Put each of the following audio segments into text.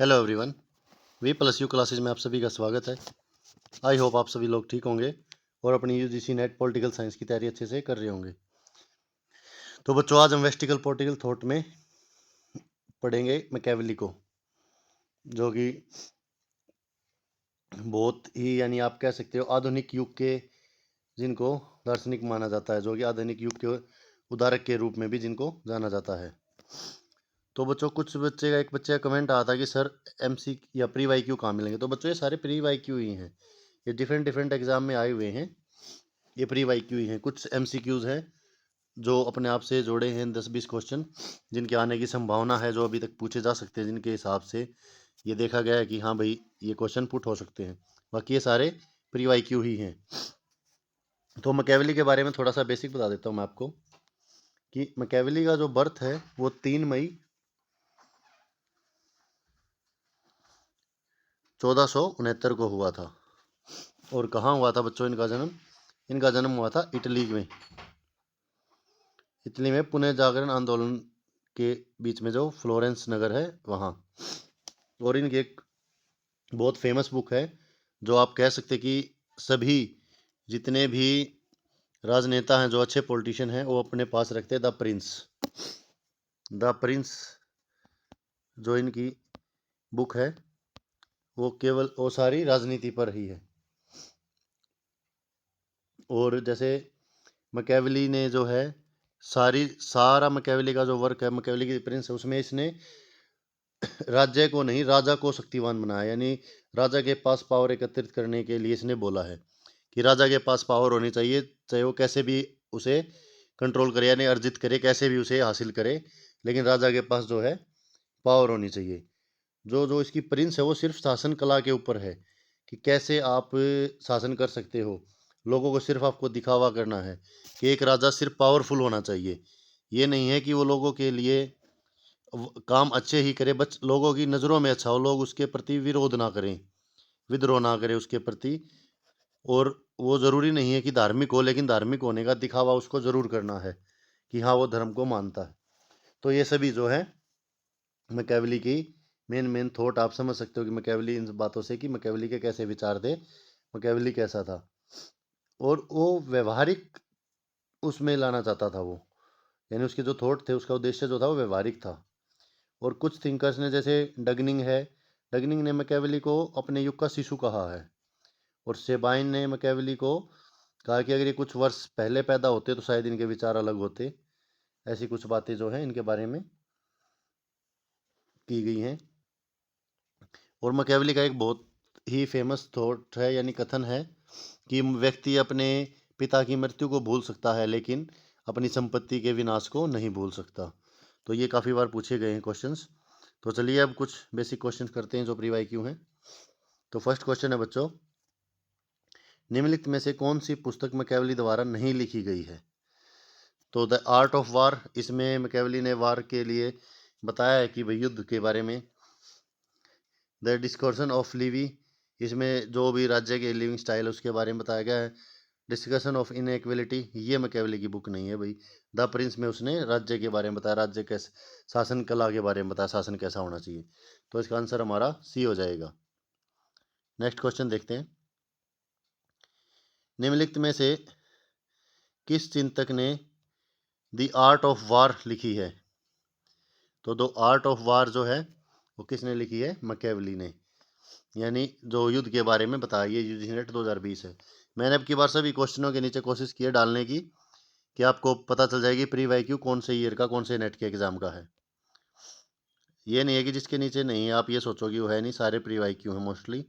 Hello everyone, V+U classes में आप सभी का स्वागत है। आई होप आप सभी लोग ठीक होंगे और अपनी यूजीसी नेट पॉलिटिकल साइंस की तैयारी अच्छे से कर रहे होंगे। तो बच्चों, आज हम वेस्टिकल पॉलिटिकल थॉट में पढ़ेंगे मैकियावेली को, जो कि बहुत ही यानी आप कह सकते हो आधुनिक युग के जिनको दार्शनिक माना जाता है, जो कि आधुनिक युग के उदारक के रूप में भी जिनको जाना जाता है। तो बच्चों, कुछ बच्चे का एक बच्चे का कमेंट आया था कि सर MC या प्री वाईक्यू कहाँ मिलेंगे। तो बच्चों, ये सारे प्री वाईक्यू ही हैं, ये डिफरेंट डिफरेंट एग्जाम में आए हुए हैं, ये प्री वाईक्यू ही हैं। कुछ MCQs हैं जो अपने आप से जोड़े हैं 10-20 क्वेश्चन, जिनके आने की संभावना है, जो अभी तक पूछे जा सकते हैं, जिनके हिसाब से ये देखा गया है कि हाँ भाई ये क्वेश्चन पुट हो सकते हैं। बाकी ये सारे प्री वाईक्यू ही हैं। तो मैकियावेली के बारे में थोड़ा सा बेसिक बता देता हूँ मैं आपको कि मैकियावेली का जो बर्थ है वो 3 मई 1469 को हुआ था। और कहाँ हुआ था बच्चों इनका जन्म? इनका जन्म हुआ था इटली में। इटली में पुणे जागरण आंदोलन के बीच में जो फ्लोरेंस नगर है वहाँ। और इनकी एक बहुत फेमस बुक है, जो आप कह सकते कि सभी जितने भी राजनेता हैं, जो अच्छे पॉलिटिशियन हैं, वो अपने पास रखते हैं। द प्रिंस जो इनकी बुक है वो केवल वो सारी राजनीति पर ही है। और जैसे मैकियावेली ने जो है सारा मैकियावेली का जो वर्क है, मैकियावेली की प्रिंस है, उसमें इसने राज्य को नहीं राजा को शक्तिवान बनाया। यानी राजा के पास पावर एकत्रित करने के लिए इसने बोला है कि राजा के पास पावर होनी चाहिए, चाहे वो कैसे भी उसे कंट्रोल करे, यानी अर्जित करे, कैसे भी उसे हासिल करे, लेकिन राजा के पास जो है पावर होनी चाहिए। जो जो इसकी प्रिंस है वो सिर्फ शासन कला के ऊपर है कि कैसे आप शासन कर सकते हो। लोगों को सिर्फ आपको दिखावा करना है कि एक राजा सिर्फ पावरफुल होना चाहिए। ये नहीं है कि वो लोगों के लिए काम अच्छे ही करे, बस लोगों की नज़रों में अच्छा हो, लोग उसके प्रति विरोध ना करें, विद्रोह ना करें उसके प्रति। और वो ज़रूरी नहीं है कि धार्मिक हो, लेकिन धार्मिक होने का दिखावा उसको ज़रूर करना है कि हाँ वो धर्म को मानता है। तो ये सभी जो है मैकियावेली की मेन मेन थॉट आप समझ सकते हो कि मैकियावेली इन बातों से कि मैकियावेली के कैसे विचार थे, मैकियावेली कैसा था। और वो व्यवहारिक उसमें लाना चाहता था वो, यानी उसके जो थॉट थे, उसका उद्देश्य जो था वो व्यवहारिक था। और कुछ थिंकर्स ने, जैसे डगनिंग ने मैकियावेली को अपने युग का शिशु कहा है। और सेबाइन ने मैकियावेली को कहा कि अगर ये कुछ वर्ष पहले पैदा होते तो शायद इनके विचार अलग होते। ऐसी कुछ बातें जो हैं इनके बारे में की गई हैं। और मैकियावेली का एक बहुत ही फेमस थॉट है, यानी कथन है कि व्यक्ति अपने पिता की मृत्यु को भूल सकता है, लेकिन अपनी संपत्ति के विनाश को नहीं भूल सकता। तो ये काफ़ी बार पूछे गए हैं क्वेश्चंस। तो चलिए अब कुछ बेसिक क्वेश्चंस करते हैं जो प्री वाईक्यू हैं। तो फर्स्ट क्वेश्चन है बच्चों, निम्नलिखित में से कौन सी पुस्तक मैकियावेली द्वारा नहीं लिखी गई है? तो द आर्ट ऑफ वार, इसमें मैकियावेली ने वार के लिए बताया है कि भाई युद्ध के बारे में। द डिस्कशन ऑफ लिवी, इसमें जो भी राज्य के लिविंग स्टाइल है उसके बारे में बताया गया है। डिस्कशन ऑफ इनइक्वलिटी, ये मैकियावेली की बुक नहीं है भाई। द प्रिंस में उसने राज्य के बारे में बताया, राज्य कैसे, शासन कला के बारे में बताया, शासन कैसा होना चाहिए। तो इसका आंसर हमारा सी हो जाएगा। नेक्स्ट क्वेश्चन देखते हैं, निम्नलिखित में से किस चिंतक ने द आर्ट ऑफ वार लिखी है? तो द आर्ट ऑफ वार जो है वो किसने लिखी है? मैकियावेली ने। यानी जो युद्ध के बारे में बताया, ये यूजीसी नेट 2020 है। मैंने अब की बार सभी क्वेश्चनों के नीचे कोशिश की है डालने की कि आपको पता चल जाएगी प्री वाईक्यू कौन से ईयर का, कौन से नेट के एग्जाम का है। ये नहीं है कि जिसके नीचे नहीं है आप ये सोचोगे वो है नहीं, सारे प्री वाईक्यू हैं मोस्टली।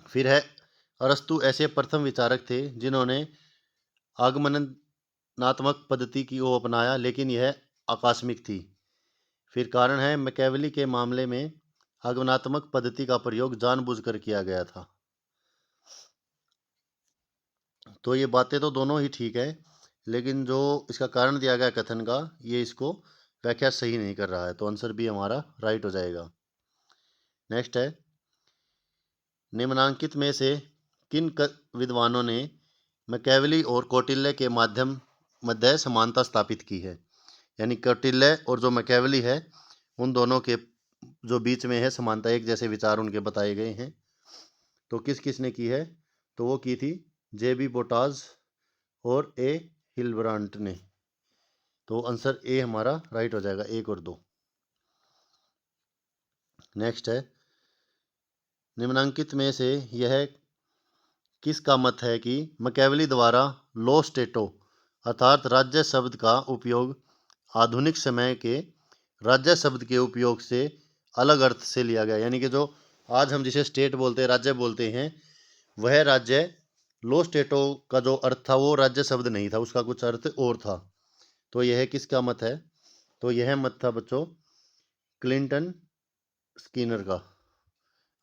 फिर है, अरस्तु ऐसे प्रथम विचारक थे जिन्होंने आगमनात्मक पद्धति की को अपनाया, लेकिन यह आकस्मिक थी। फिर कारण है, मैकियावेली के मामले में आगमनात्मक पद्धति का प्रयोग जानबूझकर किया गया था। तो ये बातें तो दोनों ही ठीक है, लेकिन जो इसका कारण दिया गया कथन का, ये इसको व्याख्या सही नहीं कर रहा है। तो आंसर भी हमारा राइट हो जाएगा। नेक्स्ट है, निम्नांकित में से किन विद्वानों ने मैकियावेली और कौटिल्य के मध्य समानता स्थापित की है? यानी कौटिल्य और जो मैकियावेली है उन दोनों के जो बीच में है समानता, एक जैसे विचार उनके बताए गए हैं। तो किस किसने की है? तो वो की थी जे.बी. बोटाज और ए. हिल्ब्रांट ने। तो आंसर ए हमारा राइट हो जाएगा, 1 और 2। नेक्स्ट है, निम्नलिखित में से यह किसका मत है कि मैकियावेली द्वारा लो स्टेटो अर्थात राज्य शब्द का उपयोग आधुनिक समय के राज्य शब्द के उपयोग से अलग अर्थ से लिया गया। यानी कि जो आज हम जिसे स्टेट बोलते हैं, राज्य बोलते हैं, वह राज्य लो स्टेटो का जो अर्थ था वो राज्य शब्द नहीं था, उसका कुछ अर्थ और था। तो यह किसका मत है? तो यह मत था बच्चों क्लिंटन स्किनर का।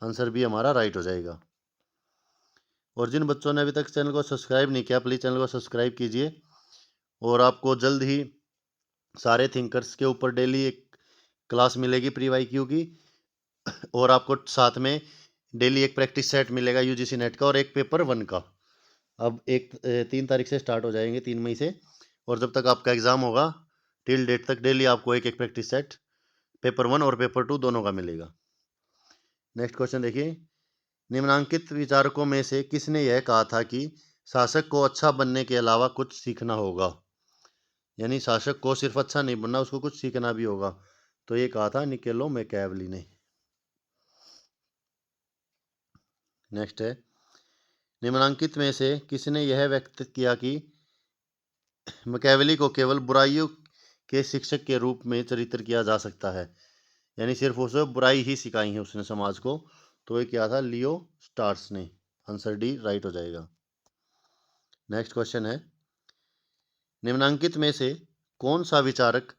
आंसर भी हमारा राइट हो जाएगा। और जिन बच्चों ने अभी तक चैनल को सब्सक्राइब नहीं किया, प्लीज़ चैनल को सब्सक्राइब कीजिए। और आपको जल्द ही सारे थिंकर्स के ऊपर डेली एक क्लास मिलेगी प्री वाई क्यू की, और आपको साथ में डेली एक प्रैक्टिस सेट मिलेगा यूजीसी नेट का और एक पेपर 1 का। अब 3 तारीख से स्टार्ट हो जाएंगे, 3 मई से, और जब तक आपका एग्ज़ाम होगा टिल डेट तक डेली आपको एक एक प्रैक्टिस सेट पेपर 1 और पेपर 2 दोनों का मिलेगा। नेक्स्ट क्वेश्चन देखिए, निम्नांकित विचारकों में से किसने यह कहा था कि शासक को अच्छा बनने के अलावा कुछ सीखना होगा? यानी शासक को सिर्फ अच्छा नहीं बनना, उसको कुछ सीखना भी होगा। तो ये कहा था निकोलो मैकियावेली ने। नेक्स्ट है, निम्नांकित में से किसने यह व्यक्त किया कि मैकियावेली को केवल बुराइयों के शिक्षक के रूप में चरित्र किया जा सकता है? यानी सिर्फ उसे बुराई ही सिखाई है उसने समाज को। तो ये क्या था? लियो स्टार्स ने। आंसर डी राइट हो जाएगा। नेक्स्ट क्वेश्चन है, निम्नांकित में से कौन सा विचारक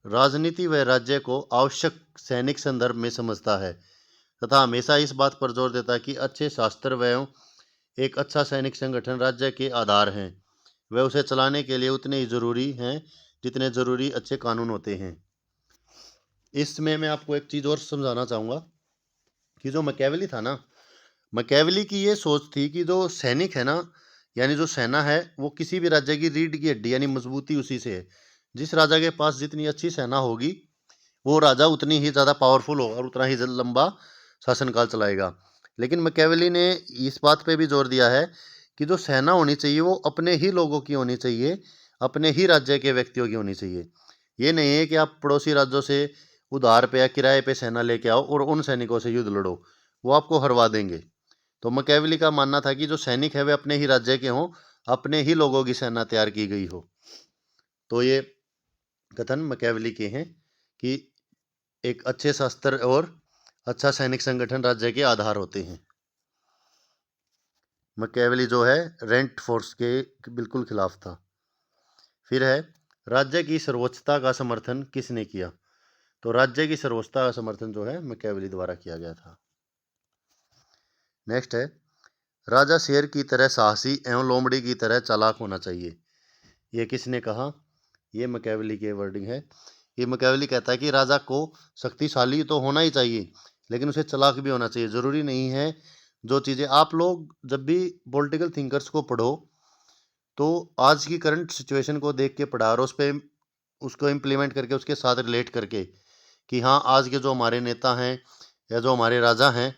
राजनीति व राज्य को आवश्यक सैनिक संदर्भ में समझता है तथा हमेशा इस बात पर जोर देता है कि अच्छे शास्त्र व एक अच्छा सैनिक संगठन राज्य के आधार हैं, वे उसे चलाने के लिए उतने ही जरूरी हैं जितने जरूरी अच्छे कानून होते हैं? इसमें मैं आपको एक चीज़ और समझाना चाहूँगा कि जो मैकियावेली था ना, मैकियावेली की ये सोच थी कि जो सैनिक है ना, यानी जो सेना है, वो किसी भी राज्य की रीढ़ की हड्डी, यानी मजबूती उसी से है। जिस राजा के पास जितनी अच्छी सेना होगी वो राजा उतनी ही ज़्यादा पावरफुल होगा और उतना ही लंबा शासनकाल चलाएगा। लेकिन मैकियावेली ने इस बात पे भी जोर दिया है कि जो सेना होनी चाहिए वो अपने ही लोगों की होनी चाहिए, अपने ही राज्य के व्यक्तियों की होनी चाहिए। ये नहीं है कि आप पड़ोसी राज्यों से उधार पे या किराए पे सेना लेके आओ और उन सैनिकों से युद्ध लड़ो, वो आपको हरवा देंगे। तो मैकियावेली का मानना था कि जो सैनिक है वे अपने ही राज्य के हों, अपने ही लोगों की सेना तैयार की गई हो। तो ये कथन मैकियावेली के हैं कि एक अच्छे शास्त्र और अच्छा सैनिक संगठन राज्य के आधार होते हैं। मैकियावेली जो है रेंट फोर्स के बिल्कुल खिलाफ था। फिर है, राज्य की सर्वोच्चता का समर्थन किसने किया? तो राज्य की सर्वोच्चता का समर्थन जो है मैकियावेली द्वारा किया गया था। नेक्स्ट है, राजा शेर की तरह साहसी एवं लोमड़ी की तरह चालाक होना चाहिए, ये किसने कहा? ये मैकियावेली की वर्डिंग है। ये मैकियावेली कहता है कि राजा को शक्तिशाली तो होना ही चाहिए, लेकिन उसे चालाक भी होना चाहिए। ज़रूरी नहीं है जो चीज़ें आप लोग जब भी पॉलिटिकल थिंकर्स को पढ़ो तो आज की करंट सिचुएशन को देख के पढ़ा और उस पर उसको इम्प्लीमेंट करके उसके साथ रिलेट करके कि हाँ आज के जो हमारे नेता हैं या जो हमारे राजा हैं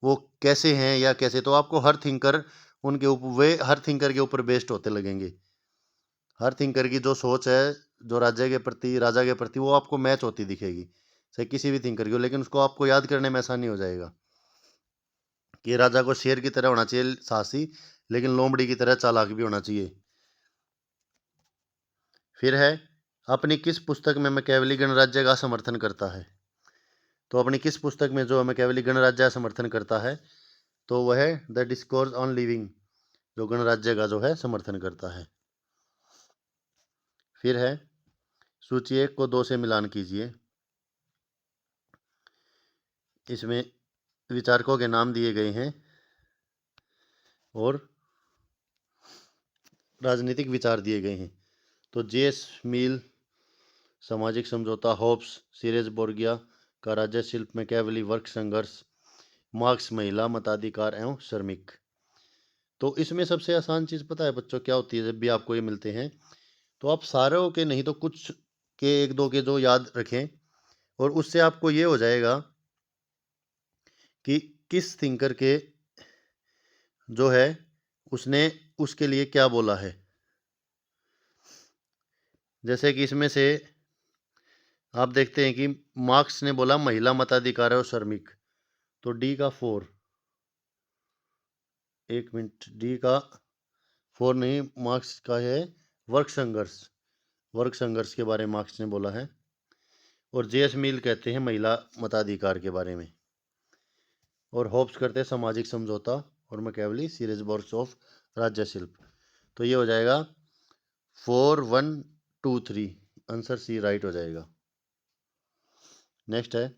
वो कैसे हैं या कैसे, तो आपको हर थिंकर उनके ऊपर वे हर थिंकर के ऊपर बेस्ड होते लगेंगे। हर थिंकर की जो सोच है जो राज्य के प्रति राजा के प्रति वो आपको मैच होती दिखेगी, चाहे किसी भी थिंकर की हो, लेकिन उसको आपको याद करने में आसानी हो जाएगा कि राजा को शेर की तरह होना चाहिए साहसी, लेकिन लोमड़ी की तरह चालाक भी होना चाहिए। फिर है, अपनी किस पुस्तक में मैकियावेली गणराज्य का समर्थन करता है? तो अपनी किस पुस्तक में जो मैकियावेली गणराज्य का समर्थन करता है? तो वह है द डिस्कोर्स ऑन लिविंग, जो गणराज्य का जो है समर्थन करता है। फिर है, सूची 1 को 2 से मिलान कीजिए। इसमें विचारकों के नाम दिए गए हैं और राजनीतिक विचार दिए गए हैं। तो जेस मिल सामाजिक समझौता, होब्स सीरेज बोर्गिया का राज्य शिल्प, मैकियावेली वर्क संघर्ष, मार्क्स महिला मताधिकार एवं श्रमिक। तो इसमें सबसे आसान चीज़ पता है बच्चों क्या होती है? जब भी आपको ये मिलते हैं तो आप सारों के नहीं तो कुछ के एक दो के जो याद रखें, और उससे आपको ये हो जाएगा कि किस थिंकर के जो है उसने उसके लिए क्या बोला है। जैसे कि इसमें से आप देखते हैं कि मार्क्स ने बोला महिला मताधिकार और श्रमिक, तो डी का 4, 1 मिनट, डी का 4 नहीं, मार्क्स का है वर्ग संघर्ष, वर्ग संघर्ष के बारे में मार्क्स ने बोला है। और जेएस मिल कहते हैं महिला मताधिकार के बारे में, और होब्स करते हैं सामाजिक समझौता, और मैकियावेली सीरीज वर्क्स ऑफ राज्य शिल्प। तो ये हो जाएगा 4, 1, 2, 3, आंसर सी राइट हो जाएगा। नेक्स्ट है,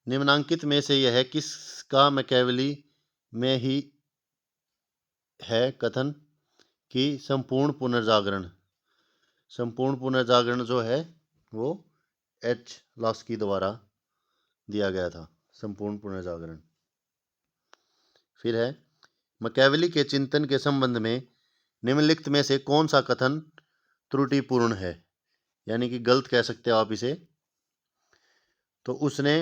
निम्नांकित में से यह किसका मैकियावेली में ही है कथन कि संपूर्ण पुनर्जागरण, संपूर्ण पुनर्जागरण जो है वो एच लास्की द्वारा दिया गया था, संपूर्ण पुनर्जागरण। फिर है, मैकियावेली के चिंतन के संबंध में निम्नलिखित में से कौन सा कथन त्रुटिपूर्ण है, यानी कि गलत कह सकते हो आप इसे। तो उसने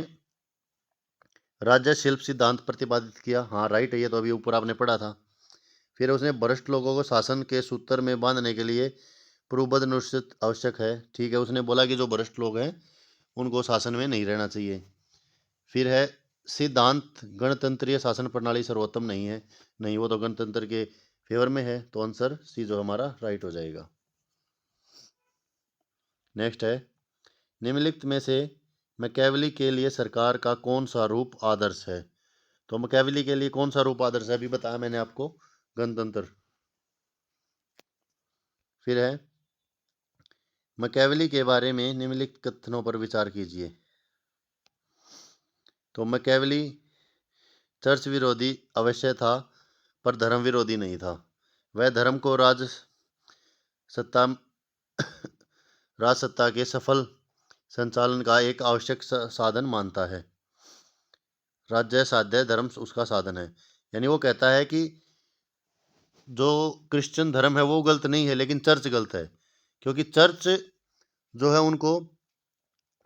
राज्य शिल्प सिद्धांत प्रतिपादित किया, हाँ राइट है, ये तो अभी ऊपर आपने पढ़ा था। फिर उसने भ्रष्ट लोगों को शासन के सूत्र में बांधने के लिए पूर्वबद्ध निश्चित आवश्यक है, ठीक है, उसने बोला कि जो भ्रष्ट लोग हैं उनको शासन में नहीं रहना चाहिए। फिर है, सिद्धांत गणतंत्रीय शासन प्रणाली सर्वोत्तम नहीं है, नहीं, वो तो गणतंत्र के फेवर में है, तो आंसर सी जो हमारा राइट हो जाएगा। नेक्स्ट है, निम्नलिखित में से मैकियावेली के लिए सरकार का कौन सा रूप आदर्श है। तो मैकियावेली के लिए कौन सा रूप आदर्श है, अभी बताया मैंने आपको, गणतंत्र। फिर है, मैकियावेली के बारे में निम्नलिखित कथनों पर विचार कीजिए। तो मैकियावेली चर्च विरोधी अवश्य था पर धर्म विरोधी नहीं था। वह धर्म को सत्ता राज सत्ता के सफल संचालन का एक आवश्यक साधन मानता है। राज्य साध्य धर्म उसका साधन है, यानी वो कहता है कि जो क्रिश्चियन धर्म है वो गलत नहीं है, लेकिन चर्च गलत है, क्योंकि चर्च जो है उनको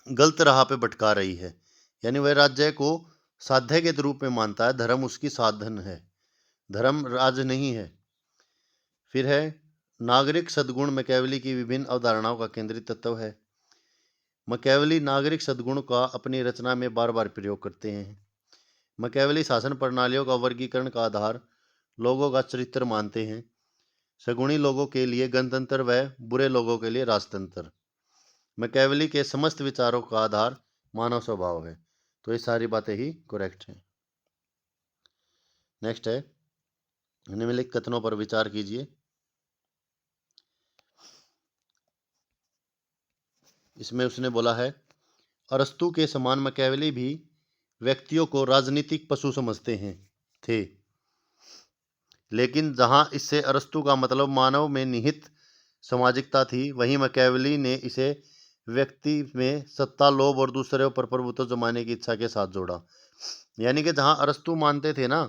गलत राह पे भटका रही है। यानी वह राज्य को साध्य के रूप में मानता है, धर्म उसकी साधन है, धर्म राज नहीं है। फिर है, नागरिक सद्गुण मैकियावेली की विभिन्न अवधारणाओं का केंद्रित तत्व है। मैकियावेली नागरिक सद्गुण का अपनी रचना में बार बार प्रयोग करते हैं। मैकियावेली शासन प्रणालियों का वर्गीकरण का आधार लोगों का चरित्र मानते हैं। सगुणी लोगों के लिए गणतंत्र व बुरे लोगों के लिए राजतंत्र। मैकियावेली के समस्त विचारों का आधार मानव स्वभाव है। तो ये सारी बातें ही करेक्ट हैं। नेक्स्ट है, निम्नलिखित कथनों पर विचार कीजिए। इसमें उसने बोला है, अरस्तु के समान मैकियावेली भी व्यक्तियों को राजनीतिक पशु समझते हैं थे, लेकिन जहां इससे अरस्तु का मतलब मानव में निहित सामाजिकता थी, वहीं मैकियावेली ने इसे व्यक्ति में सत्ता, लोभ और दूसरे पर प्रभुत्व जमाने की इच्छा के साथ जोड़ा। यानी कि जहां अरस्तु मानते थे ना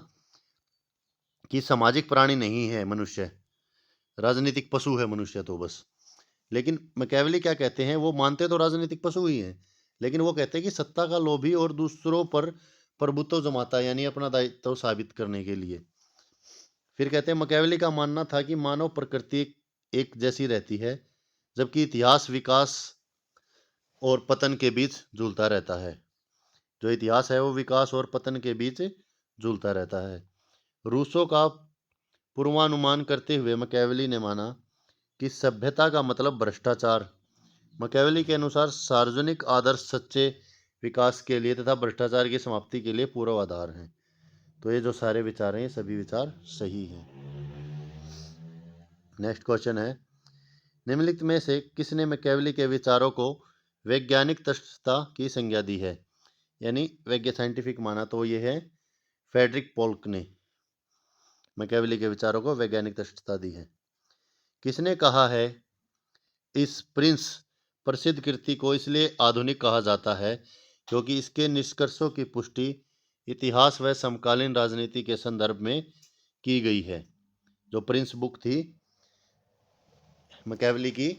कि सामाजिक प्राणी नहीं है मनुष्य, राजनीतिक पशु है मनुष्य तो बस, लेकिन मैकियावेली क्या कहते हैं, वो मानते तो राजनीतिक पशु ही हैं, लेकिन वो कहते हैं कि सत्ता का लोभी और दूसरों पर प्रभुत्व जमाता है, यानी अपना दायित्व साबित करने के लिए। फिर कहते हैं, मैकियावेली का मानना था कि मानव प्रकृति एक जैसी रहती है, जबकि इतिहास विकास और पतन के बीच झूलता रहता है। जो इतिहास है वो विकास और पतन के बीच झूलता रहता है। रूसों का पूर्वानुमान करते हुए मैकियावेली ने माना कि सभ्यता का मतलब भ्रष्टाचार। मैकियावेली के अनुसार सार्वजनिक आदर्श सच्चे विकास के लिए तथा भ्रष्टाचार की समाप्ति के लिए पूर्वाधार हैं। तो ये जो सारे विचार हैं ये सभी विचार सही हैं। नेक्स्ट क्वेश्चन है, निम्नलिखित में से किसने मैकियावेली के विचारों को वैज्ञानिक तटस्थता की संज्ञा दी है, यानी वैज्ञानिक साइंटिफिक माना, तो ये है फ्रेडरिक पोल्क ने मैकियावेली के विचारों को वैज्ञानिक तटस्थता दी है। किसने कहा है, इस प्रिंस प्रसिद्ध कृति को इसलिए आधुनिक कहा जाता है क्योंकि इसके निष्कर्षों की पुष्टि इतिहास व समकालीन राजनीति के संदर्भ में की गई है। जो प्रिंस बुक थी मैकियावेली की,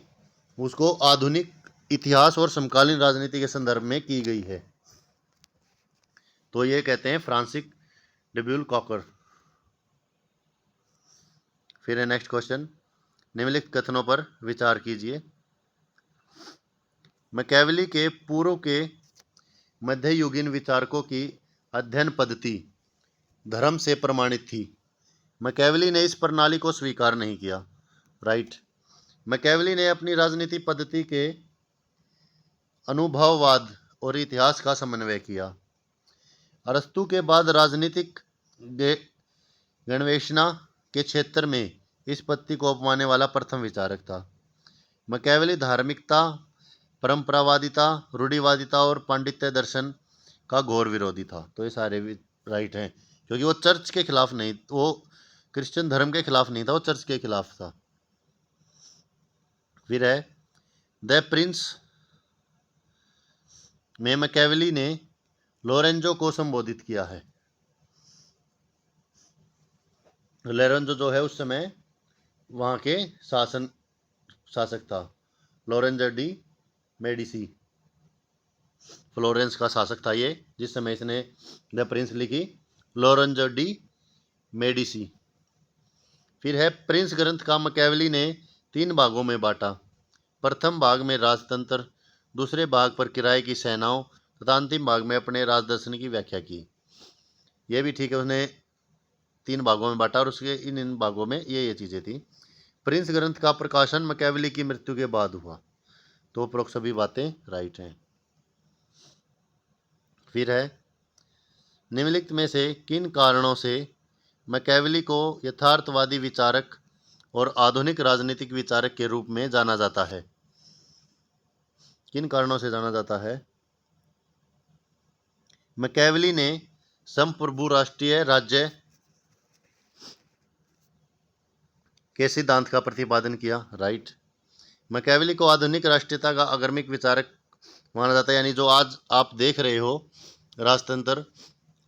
उसको आधुनिक इतिहास और समकालीन राजनीति के संदर्भ में की गई है। तो ये कहते हैं फ्रांसिस डब्ल्यू कॉकर। फिर है नेक्स्ट क्वेश्चन, निम्नलिखित कथनों पर विचार कीजिए। मैकियावेली के पूर्व के मध्ययुगीन विचारकों की अध्ययन पद्धति धर्म से प्रमाणित थी। मैकियावेली ने इस प्रणाली को स्वीकार नहीं किया। राइट। मैकियावेली ने अपनी राजनीति पद्धति के अनुभववाद और इतिहास का समन्वय किया। अरस्तु के बाद राजनीतिक गणवेशना के क्षेत्र में इस पद्धति को अपनाने वाला प्रथम विचारक था। मैकियावेली धार्मिकता, परंपरावादिता, रूढ़िवादिता और पांडित्य दर्शन का घोर विरोधी था। तो ये सारे भी राइट हैं, क्योंकि वो चर्च के खिलाफ नहीं, वो क्रिश्चियन धर्म के खिलाफ नहीं था, वो चर्च के खिलाफ था। फिर है द प्रिंस में मैकियावेली ने लोरेंजो को संबोधित किया है। लोरेंजो जो है उस समय वहाँ के शासक था, लोरेंजो डी मेडिसी, फ्लोरेंस का शासक था ये, जिस समय इसने द प्रिंस लिखी, लोरेंजो डी मेडिसी। फिर है प्रिंस ग्रंथ का मैकियावेली ने 3 भागों में बांटा। प्रथम भाग में राजतंत्र, दूसरे भाग पर किराए की सेनाओं तथा अंतिम भाग में अपने राजदर्शन की व्याख्या की। ये भी ठीक है, उसने 3 भागों में बांटा और उसके इन भागों में ये चीज़ें थी। प्रिंस ग्रंथ का प्रकाशन मैकियावेली की मृत्यु के बाद हुआ। तो उपरोक्त सभी बातें राइट हैं। फिर है निम्नलिखित में से किन कारणों से मैकियावेली को यथार्थवादी विचारक और आधुनिक राजनीतिक विचारक के रूप में जाना जाता है? किन कारणों से जाना जाता है? मैकियावेली ने संप्रभु राष्ट्रीय राज्य के सिद्धांत का प्रतिपादन किया। राइट। मैकियावेली को आधुनिक राष्ट्रीयता का अग्रणी विचारक माना जाता है, यानी जो आज आप देख रहे हो राजतंत्र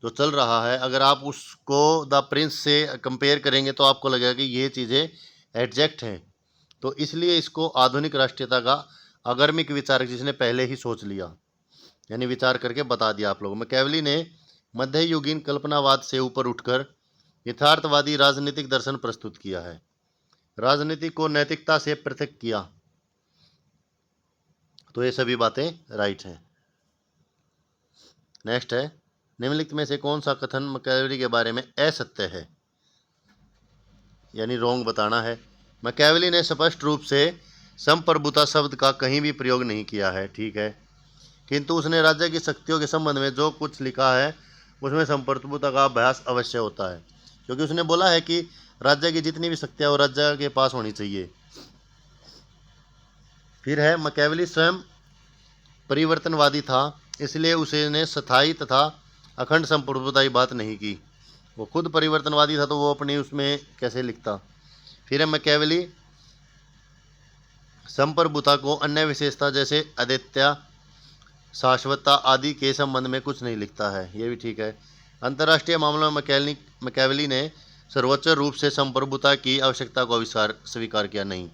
जो चल रहा है, अगर आप उसको द प्रिंस से कंपेयर करेंगे तो आपको लगेगा कि ये चीज़ें एग्जैक्ट हैं। तो इसलिए इसको आधुनिक राष्ट्रीयता का अग्रणी विचारक, जिसने पहले ही सोच लिया, यानी विचार करके बता दिया आप लोगों। मैकियावेली ने मध्ययुगीन कल्पनावाद से ऊपर उठकर यथार्थवादी राजनीतिक दर्शन प्रस्तुत किया है। राजनीति को नैतिकता से पृथक किया। तो ये सभी बातें राइट हैं। नेक्स्ट है निम्नलिखित में से कौन सा कथन मैकियावेली के बारे में असत्य है, यानी रोंग बताना है। मैकियावेली ने स्पष्ट रूप से संप्रभुता शब्द का कहीं भी प्रयोग नहीं किया है, ठीक है, किंतु उसने राज्य की शक्तियों के संबंध में जो कुछ लिखा है उसमें संप्रभुता का अभ्यास अवश्य होता है, क्योंकि उसने बोला है कि राज्य की जितनी भी शक्तियाँ वो राज्य के पास होनी चाहिए। फिर है मैकियावेली स्वयं परिवर्तनवादी था, इसलिए उसने स्थायी तथा अखंड संप्रभुता की बात नहीं की। वो खुद परिवर्तनवादी था तो वो अपनी उसमें कैसे लिखता। फिर है मैकियावेली संप्रभुता को अन्य विशेषता जैसे अद्वितीयता, शाश्वतता आदि के संबंध में कुछ नहीं लिखता है, ये भी ठीक है। अंतर्राष्ट्रीय मामलों में मैकियावेली ने सर्वोच्च रूप से संप्रभुता की आवश्यकता को स्वीकार किया नहीं।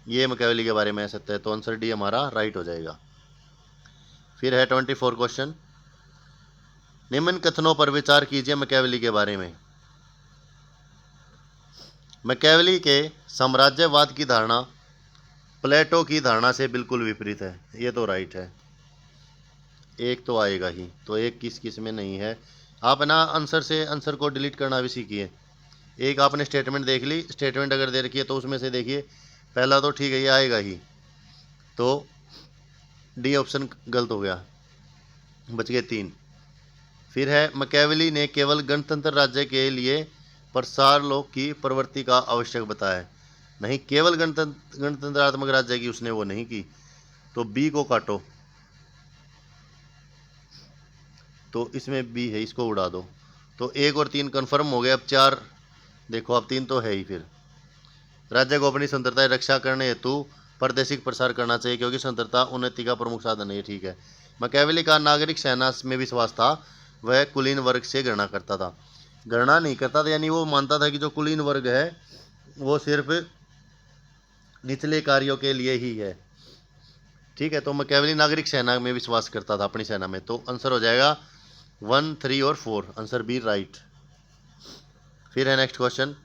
ये मैकियावेली के बारे में सत्य है, तो आंसर डी हमारा राइट हो जाएगा। फिर है 24 क्वेश्चन, निम्न कथनों पर विचार कीजिए मैकियावेली के बारे में। मैकियावेली के साम्राज्यवाद की धारणा प्लेटो की धारणा से बिल्कुल विपरीत है। ये तो राइट है, एक तो आएगा ही, तो एक किस में नहीं है। आप ना आंसर को डिलीट करना भी सीखिए। एक आपने स्टेटमेंट देख ली, स्टेटमेंट अगर दे रखी है तो उसमें से देखिए पहला तो ठीक है, ये आएगा ही, तो डी ऑप्शन गलत हो गया, बच गए 3। फिर है मैकियावेली ने केवल गणतंत्र राज्य के लिए प्रसार लोक की प्रवृत्ति का आवश्यक बताया। नहीं, केवल गणतंत्रात्मक राज्य की उसने वो नहीं की, तो बी को काटो, तो इसमें बी है, इसको उड़ा दो, तो 1 और 3 कन्फर्म हो गए। अब 4 देखो, अब 3 तो है ही। फिर राज्य को अपनी स्वतंत्रता की रक्षा करने हेतु प्रादेशिक प्रसार करना चाहिए, क्योंकि स्वतंत्रता उन्नति का प्रमुख साधन है, ठीक है। मैकियावेली का नागरिक सेना में विश्वास था, वह कुलीन वर्ग से गणना करता था। गणना नहीं करता था, यानी वो मानता था कि जो कुलीन वर्ग है वो सिर्फ निचले कार्यों के लिए ही है। ठीक है, तो मैकेवली नागरिक सेना में विश्वास करता था, अपनी सेना में। तो आंसर हो जाएगा 1, 3 और 4, आंसर बी राइट। फिर है नेक्स्ट क्वेश्चन,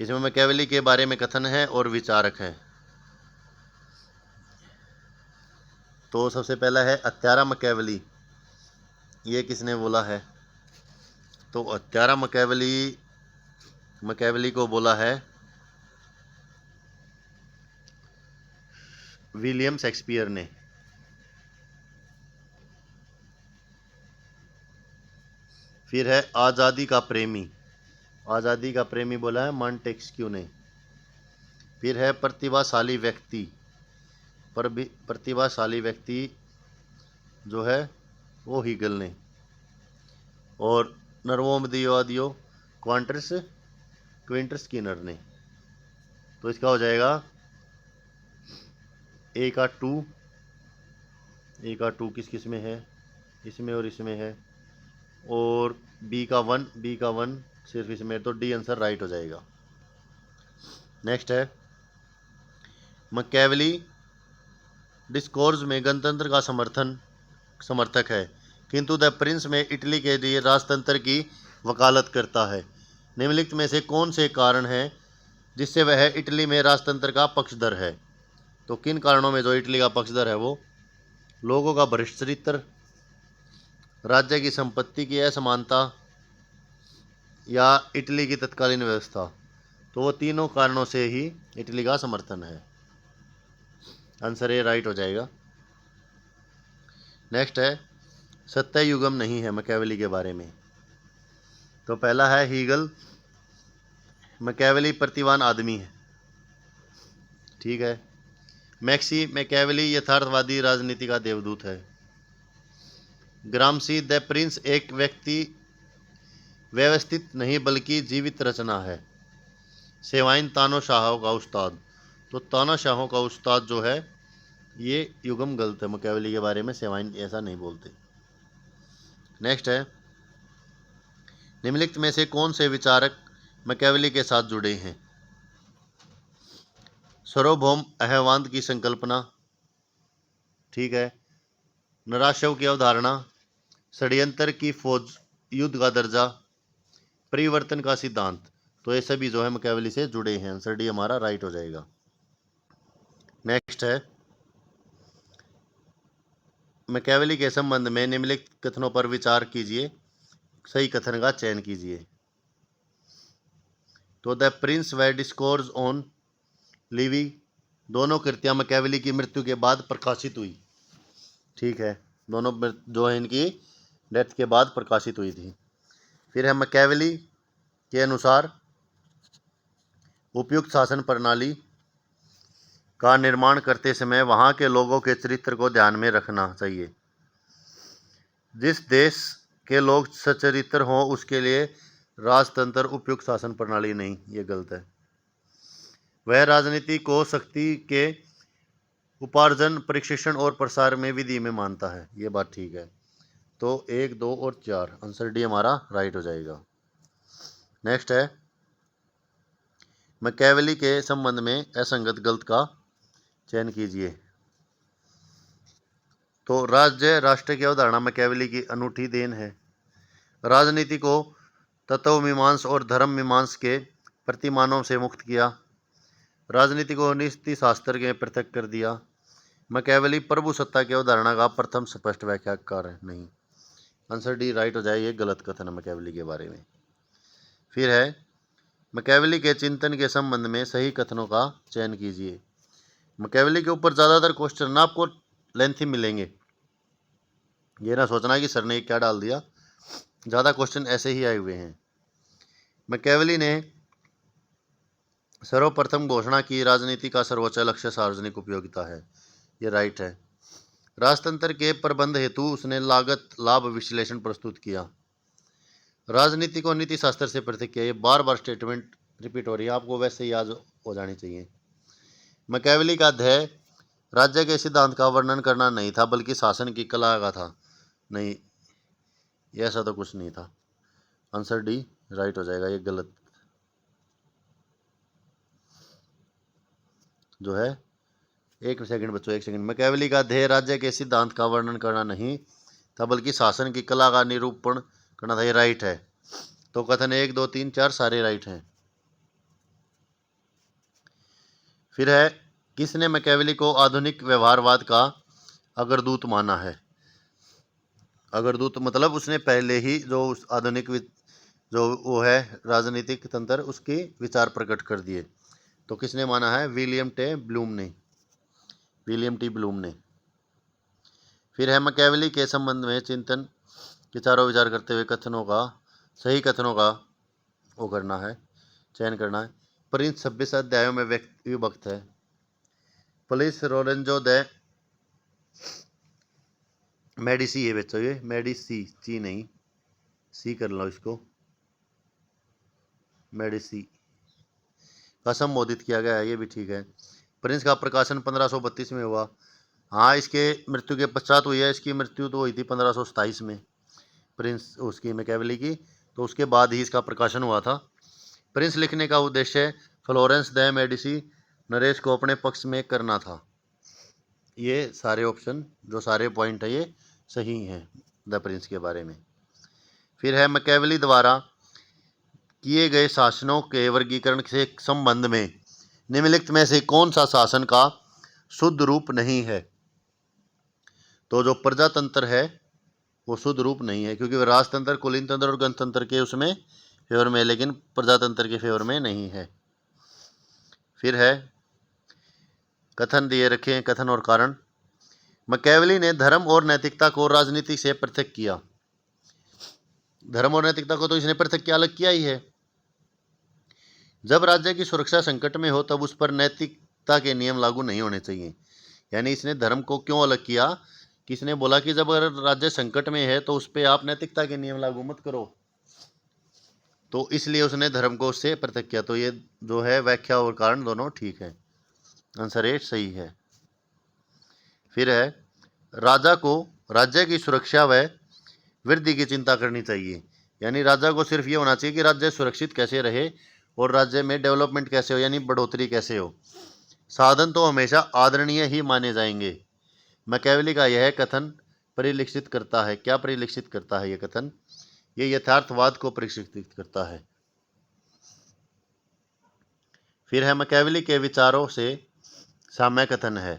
इसमें मैकेवली के बारे में कथन है और विचारक है। तो सबसे पहला है हत्यारा मैकेवली, ये किसने बोला है? तो हत्यारा मैकेवली को बोला है विलियम शेक्सपियर ने। फिर है आज़ादी का प्रेमी, आज़ादी का प्रेमी बोला है मॉन्टेस्क्यू ने। फिर है प्रतिभाशाली व्यक्ति, प्रतिभाशाली व्यक्ति जो है वो हीगल ने। और नर्मोमदीवादियों क्वांटर्स क्विंटर स्किनर ने। तो इसका हो जाएगा ए का 2 किस किस में है? इसमें और इसमें है। और बी का 1 सिर्फ इसमें, तो डी आंसर राइट हो जाएगा। नेक्स्ट है मैकेवली डिस्कोर्स में गणतंत्र का समर्थक है, किंतु द प्रिंस में इटली के लिए राजतंत्र की वकालत करता है। निम्नलिखित में से कौन से कारण हैं जिससे वह इटली में राजतंत्र का पक्षधर है? तो किन कारणों में जो इटली का पक्षधर है वो? लोगों का भ्रष्ट चरित्र, राज्य की संपत्ति की असमानता, या इटली की तत्कालीन व्यवस्था। तो वो तीनों कारणों से ही इटली का समर्थन है, आंसर ए राइट हो जाएगा। नेक्स्ट है सत्य युगम नहीं है मैकेवली के बारे में। तो पहला है हीगल, मैकेवली प्रतिवान आदमी है, ठीक है। मैकेवली यथार्थवादी राजनीति का देवदूत है। ग्रामसी द प्रिंस एक व्यक्ति व्यवस्थित नहीं बल्कि जीवित रचना है। सेवाइन तानाशाहों का उस्ताद, तो तानाशाहों का उस्ताद जो है ये युगम गलत है, मैकेवली के बारे में सेवाइन ऐसा नहीं बोलते। नेक्स्ट है निम्नलिखित में से कौन से विचारक मैकेवली के साथ जुड़े हैं? सार्वभौम अहवान्त की संकल्पना, ठीक है। नराशव की अवधारणा, षड्यंत्र की फौज, युद्ध का दर्जा, परिवर्तन का सिद्धांत। तो ये सभी जो है मैकेवली से जुड़े हैं, आंसर डी हमारा राइट हो जाएगा। नेक्स्ट है मैकेवली के संबंध में निम्नलिखित कथनों पर विचार कीजिए, सही कथन का चयन कीजिए। तो द प्रिंस व डिस्कोर्स ऑन लिवी, दोनों कृतियां मैकेवली की मृत्यु के बाद प्रकाशित हुई, ठीक है। दोनों जो है इनकी डेथ के बाद प्रकाशित हुई थी। फिर है मैकेवली के अनुसार उपयुक्त शासन प्रणाली का निर्माण करते समय वहाँ के लोगों के चरित्र को ध्यान में रखना चाहिए। जिस देश के लोग सच्चरित्र हों उसके लिए राजतंत्र उपयुक्त शासन प्रणाली नहीं, ये गलत है। वह राजनीति को शक्ति के उपार्जन, प्रशिक्षण और प्रसार में विधि में मानता है, ये बात ठीक है। तो 1, 2 और 4, आंसर डी हमारा राइट हो जाएगा। नेक्स्ट है मैकेवली के संबंध में असंगत गलत का चयन कीजिए। तो राज्य राष्ट्र की अवधारणा मैकेवली की अनूठी देन है। राजनीति को तत्व मीमांस और धर्म मीमांस के प्रतिमानों से मुक्त किया। राजनीति को नीति शास्त्र के पृथक कर दिया। मैकेवली प्रभु सत्ता की अवधारणा का प्रथम स्पष्ट व्याख्याकार नहीं, आंसर डी राइट हो जाए, ये गलत कथन है मैकेवली के बारे में। फिर है मैकेवली के चिंतन के संबंध में सही कथनों का चयन कीजिए। मैकेवली के ऊपर ज़्यादातर क्वेश्चन आपको लेंथी मिलेंगे, ये ना सोचना कि सर ने क्या डाल दिया, ज़्यादा क्वेश्चन ऐसे ही आए हुए हैं। मैकेवली ने सर्वप्रथम घोषणा की राजनीति का सर्वोच्च लक्ष्य सार्वजनिक उपयोगिता है, ये राइट है। राजतंत्र के प्रबंध हेतु उसने लागत लाभ विश्लेषण प्रस्तुत किया। राजनीति को नीति शास्त्र से पृथक किया, ये बार बार स्टेटमेंट रिपीट हो रही है, आपको वैसे याद हो जानी चाहिए। मैकेवली का ध्येय राज्य के सिद्धांत का वर्णन करना नहीं था बल्कि शासन की कला का था, नहीं, ऐसा तो कुछ नहीं था, आंसर डी राइट हो जाएगा, ये गलत जो है एक सेकंड बच्चों, एक सेकंड। मैकियावेली का ध्येय राज्य के सिद्धांत का वर्णन करना नहीं था, बल्कि शासन की कला का निरूपण करना था। ये राइट है। तो कथन 1, 2, 3, 4 सारे राइट हैं। फिर है, किसने मैकियावेली को आधुनिक व्यवहारवाद का अग्रदूत माना है? अग्रदूत मतलब उसने पहले ही जो उस आधुनिक जो वो है राजनीतिक तंत्र, उसके विचार प्रकट कर दिए। तो किसने माना है? विलियम टी ब्लूम ने। फिर है, मैकियावेली के संबंध में चिंतन विचारों विचार करते हुए सही कथनों का वो करना है, चयन करना है। प्रिंस 26 अध्यायों में विभक्त है। पुलिस लोरेंजो द मेडिसी है बच्चों, ये मेडिसी ची नहीं, सी कर लो इसको, मेडिसी का संबोधित किया गया है, ये भी ठीक है। प्रिंस का प्रकाशन 1532 में हुआ। हाँ, इसके मृत्यु के पश्चात हुई है। इसकी मृत्यु तो हुई थी 1527 में, प्रिंस उसकी मैकियावेली की, तो उसके बाद ही इसका प्रकाशन हुआ था। प्रिंस लिखने का उद्देश्य फ्लोरेंस द मेडिसी नरेश को अपने पक्ष में करना था। ये सारे ऑप्शन, जो सारे पॉइंट है, ये सही हैं द प्रिंस के बारे में। फिर है, मैकियावेली द्वारा किए गए शासनों के वर्गीकरण से संबंध में निम्नलिखित में से कौन सा शासन का शुद्ध रूप नहीं है? तो जो प्रजातंत्र है वो शुद्ध रूप नहीं है, क्योंकि राजतंत्र, कुलीन तंत्र और गणतंत्र के उसमें फेवर में है, लेकिन प्रजातंत्र के फेवर में नहीं है। फिर है, कथन दिए रखे हैं, कथन और कारण। मैकियावेली ने धर्म और नैतिकता को राजनीति से पृथक किया। धर्म और नैतिकता को तो इसने पृथक किया, अलग किया ही है। जब राज्य की सुरक्षा संकट में हो तब उस पर नैतिकता के नियम लागू नहीं होने चाहिए। यानी इसने धर्म को क्यों अलग किया? किसने बोला कि जब अगर राज्य संकट में है तो उस पर आप नैतिकता के नियम लागू मत करो, तो इसलिए उसने धर्म को उससे पृथक किया। तो ये जो है व्याख्या और कारण दोनों ठीक है, आंसर ए सही है। फिर है, राजा को राज्य की सुरक्षा व वृद्धि की चिंता करनी चाहिए। यानी राजा को सिर्फ ये होना चाहिए कि राज्य सुरक्षित कैसे रहे और राज्य में डेवलपमेंट कैसे हो, यानी बढ़ोतरी कैसे हो। साधन तो हमेशा आदरणीय ही माने जाएंगे। मैकियावेली का यह कथन परिलक्षित करता है, क्या परिलक्षित करता है ये कथन? ये यथार्थवाद को परिलक्षित करता है। फिर है, मैकियावेली के विचारों से साम्य कथन है।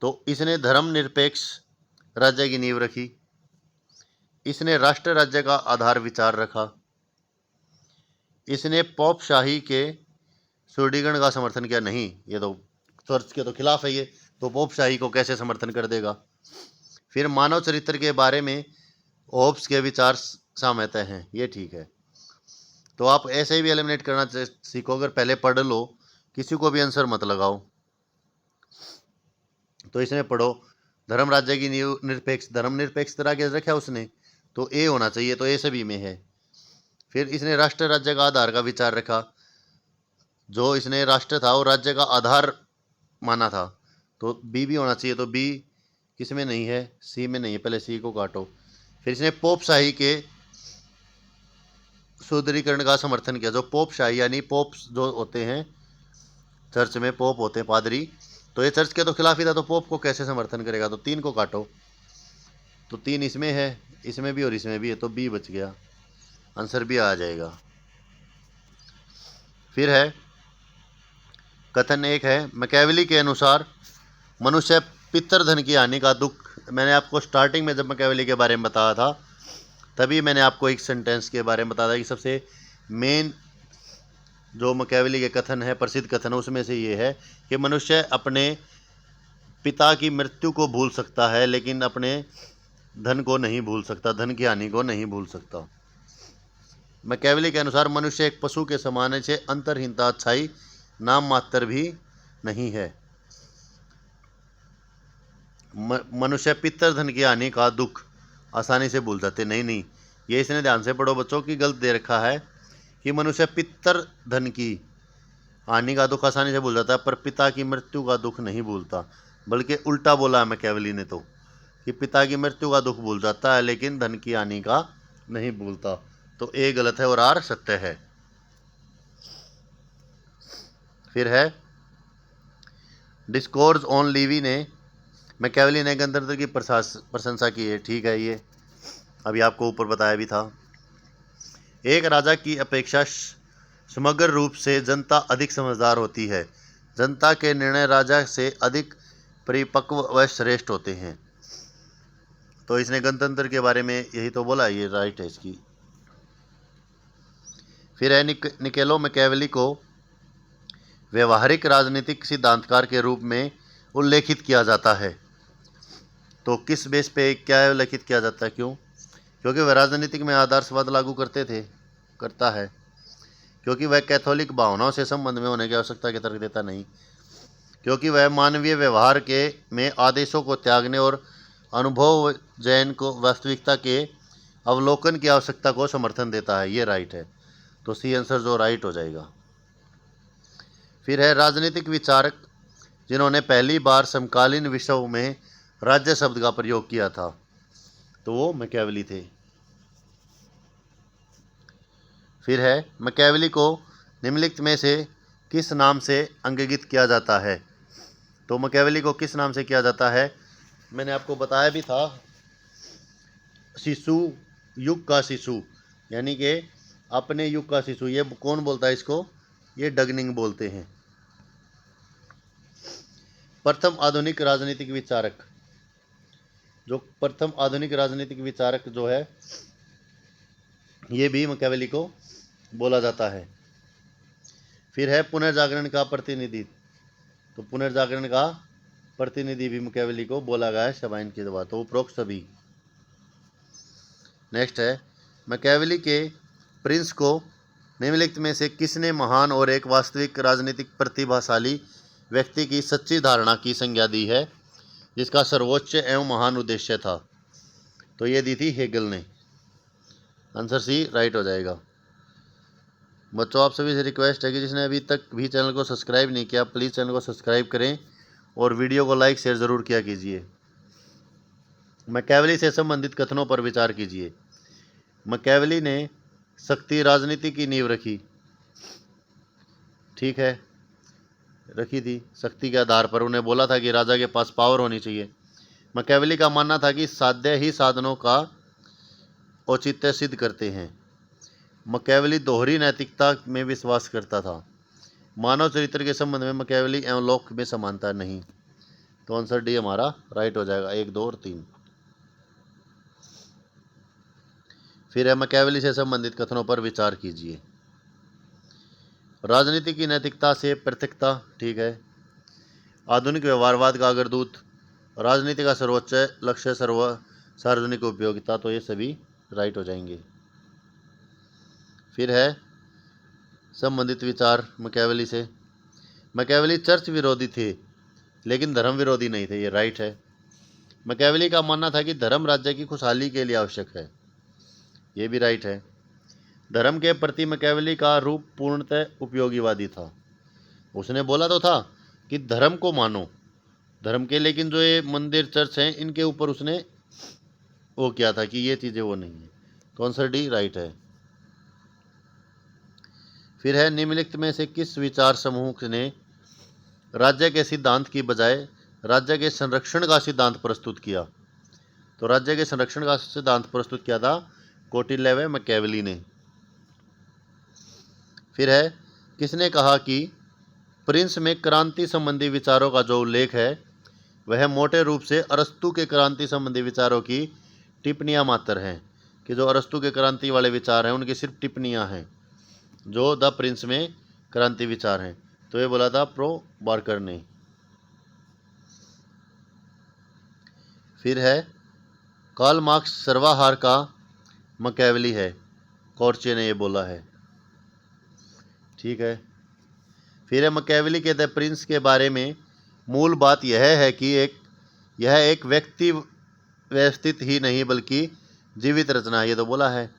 तो इसने धर्मनिरपेक्ष राज्य की नींव रखी, इसने राष्ट्र राज्य का आधार विचार रखा, इसने पोपशाही के सुदृढ़ीकरण का समर्थन किया। नहीं, ये तो चर्च के तो खिलाफ है, ये तो पोपशाही को कैसे समर्थन कर देगा। फिर मानव चरित्र के बारे में होब्स के विचार साम्यता हैं, ये ठीक है। तो आप ऐसे ही भी एलिमिनेट करना सीखो, अगर पहले पढ़ लो, किसी को भी आंसर मत लगाओ। तो इसमें पढ़ो, धर्म राज्य की निरपेक्ष, धर्म निरपेक्ष तरह के रखा उसने, तो ए होना चाहिए, तो ए सभी में है। फिर इसने राष्ट्र राज्य का आधार का विचार रखा, जो इसने राष्ट्र था और राज्य का आधार माना था, तो बी भी होना चाहिए। तो बी किस में नहीं है? सी में नहीं है, पहले सी को काटो। फिर इसने पोपशाही के सुदृढ़ीकरण का समर्थन किया। जो पोपशाही यानी पोप जो होते हैं चर्च में, पोप होते हैं पादरी, तो ये चर्च के तो खिलाफ ही था, तो पोप को कैसे समर्थन करेगा? तो 3 को काटो, तो 3 इसमें है, इसमें भी और इसमें भी है, तो बी बच गया, आंसर भी आ जाएगा। फिर है, कथन 1 है, मैकियावेली के अनुसार मनुष्य पितृधन की हानि का दुख। मैंने आपको स्टार्टिंग में जब मैकियावेली के बारे में बताया था, तभी मैंने आपको एक सेंटेंस के बारे में बताया था कि सबसे मेन जो मैकियावेली के कथन है, प्रसिद्ध कथन, उसमें से ये है कि मनुष्य अपने पिता की मृत्यु को भूल सकता है, लेकिन अपने धन को नहीं भूल सकता, धन की हानि को नहीं भूल सकता। मैकियावेली के अनुसार मनुष्य एक पशु के समान है, से अंतरहीनता अच्छाई नाम मात्र भी नहीं है। मनुष्य पितृधन की हानि का दुख आसानी से भूल जाते। नहीं, ये इसने ध्यान से पढ़ो बच्चों की गलत दे रखा है कि मनुष्य पितृधन की हानि का दुख आसानी से भूल जाता है, पर पिता की मृत्यु का दुख नहीं भूलता। बल्कि उल्टा बोला है मैकियावेली ने, तो कि पिता की मृत्यु का दुख भूल जाता है लेकिन धन की हानि का नहीं भूलता। तो ए गलत है और आर सत्य है। फिर है, डिस्कोर्स ऑन लीवी ने मैकियावेली ने गणतंत्र की प्रशंसा की है। ठीक है, ये अभी आपको ऊपर बताया भी था। एक राजा की अपेक्षा समग्र रूप से जनता अधिक समझदार होती है। जनता के निर्णय राजा से अधिक परिपक्व व श्रेष्ठ होते हैं। तो इसने गणतंत्र के बारे में यही तो बोला, ये राइट है इसकी। फिर है निकोलो मैकियावेली को व्यवहारिक राजनीतिक सिद्धांतकार के रूप में उल्लेखित किया जाता है। तो किस बेस पे क्या उल्लेखित किया जाता है, क्यों? क्योंकि वह राजनीतिक में आदर्शवाद लागू करता है। क्योंकि वह कैथोलिक भावनाओं से संबंध में होने की आवश्यकता के तर्क देता नहीं। क्योंकि वह मानवीय व्यवहार में आदेशों को त्यागने और अनुभव जैन को वास्तविकता के अवलोकन की आवश्यकता को समर्थन देता है। ये राइट है, तो सी आंसर जो राइट हो जाएगा। फिर है राजनीतिक विचारक जिन्होंने पहली बार समकालीन विश्व में राज्य शब्द का प्रयोग किया था, तो वो मैकियावेली थे। फिर है मैकियावेली को निम्नलिखित में से किस नाम से अंकित किया जाता है? तो मैकियावेली को किस नाम से किया जाता है? मैंने आपको बताया भी था, शिशु युग का शिशु, यानी कि अपने युग का शिशु। ये कौन बोलता है इसको? ये डगनिंग बोलते हैं। प्रथम आधुनिक राजनीतिक विचारक, जो प्रथम आधुनिक राजनीतिक विचारक जो है, ये भी मैकियावेली को बोला जाता है। फिर है पुनर्जागरण का प्रतिनिधि, तो पुनर्जागरण का प्रतिनिधि भी मैकियावेली को बोला गया है शबाइन के द्वारा, तो उपरोक्त सभी। नेक्स्ट है मैकियावेली के प्रिंस को निम्नलिखित में से किसने महान और एक वास्तविक राजनीतिक प्रतिभाशाली व्यक्ति की सच्ची धारणा की संज्ञा दी है, जिसका सर्वोच्च एवं महान उद्देश्य था? तो ये दी थी हेगल ने। आंसर सी राइट हो जाएगा। बच्चों, आप सभी से रिक्वेस्ट है कि जिसने अभी तक भी चैनल को सब्सक्राइब नहीं किया, प्लीज़ चैनल को सब्सक्राइब करें और वीडियो को लाइक शेयर ज़रूर किया कीजिए। मैकियावेली से संबंधित कथनों पर विचार कीजिए। मैकियावेली ने शक्ति राजनीति की नींव रखी। ठीक है, रखी थी। शक्ति के आधार पर उन्हें बोला था कि राजा के पास पावर होनी चाहिए। मैकियावेली का मानना था कि साध्य ही साधनों का औचित्य सिद्ध करते हैं। मैकियावेली दोहरी नैतिकता में विश्वास करता था। मानव चरित्र के संबंध में मैकियावेली एवं लॉक में समानता नहीं। तो आंसर डी हमारा राइट हो जाएगा, 1, 2 और 3। फिर है मैकियावेली से संबंधित कथनों पर विचार कीजिए। राजनीति की नैतिकता से पृथकता। ठीक है। आधुनिक व्यवहारवाद का अग्रदूत, राजनीति का सर्वोच्च लक्ष्य सार्वजनिक उपयोगिता। तो ये सभी राइट हो जाएंगे। फिर है संबंधित विचार मैकियावेली से। मैकियावेली चर्च विरोधी थे लेकिन धर्म विरोधी नहीं थे। ये राइट है। मैकियावेली का मानना था कि धर्म राज्य की खुशहाली के लिए आवश्यक है। ये भी राइट है। धर्म के प्रति मैकियावेली का रूप पूर्णतः उपयोगीवादी था। उसने बोला तो था कि धर्म को मानो, धर्म के, लेकिन जो ये मंदिर चर्च हैं इनके ऊपर उसने वो किया था कि ये चीज़ें वो नहीं है। तो आंसर डी राइट है। फिर है निम्नलिखित में से किस विचार समूह ने राज्य के सिद्धांत की बजाय राज्य के संरक्षण का सिद्धांत प्रस्तुत किया? तो राज्य के संरक्षण का सिद्धांत प्रस्तुत किया था कौटिल्य व मैकियावेली ने। फिर है किसने कहा कि प्रिंस में क्रांति संबंधी विचारों का जो उल्लेख है वह मोटे रूप से अरस्तु के क्रांति संबंधी विचारों की टिप्पणियां मात्र हैं, कि जो अरस्तु के क्रांति वाले विचार हैं उनकी सिर्फ टिप्पणियां हैं जो द प्रिंस में क्रांति विचार हैं? तो ये बोला था प्रो बार्कर ने। फिर है कार्ल मार्क्स सर्वाहार का मैकियावेली है, कॉर्चे ने ये बोला है। ठीक है। फिर है मैकियावेली के द प्रिंस के बारे में मूल बात यह है कि यह एक व्यक्ति व्यवस्थित ही नहीं बल्कि जीवित रचना है। ये तो बोला है,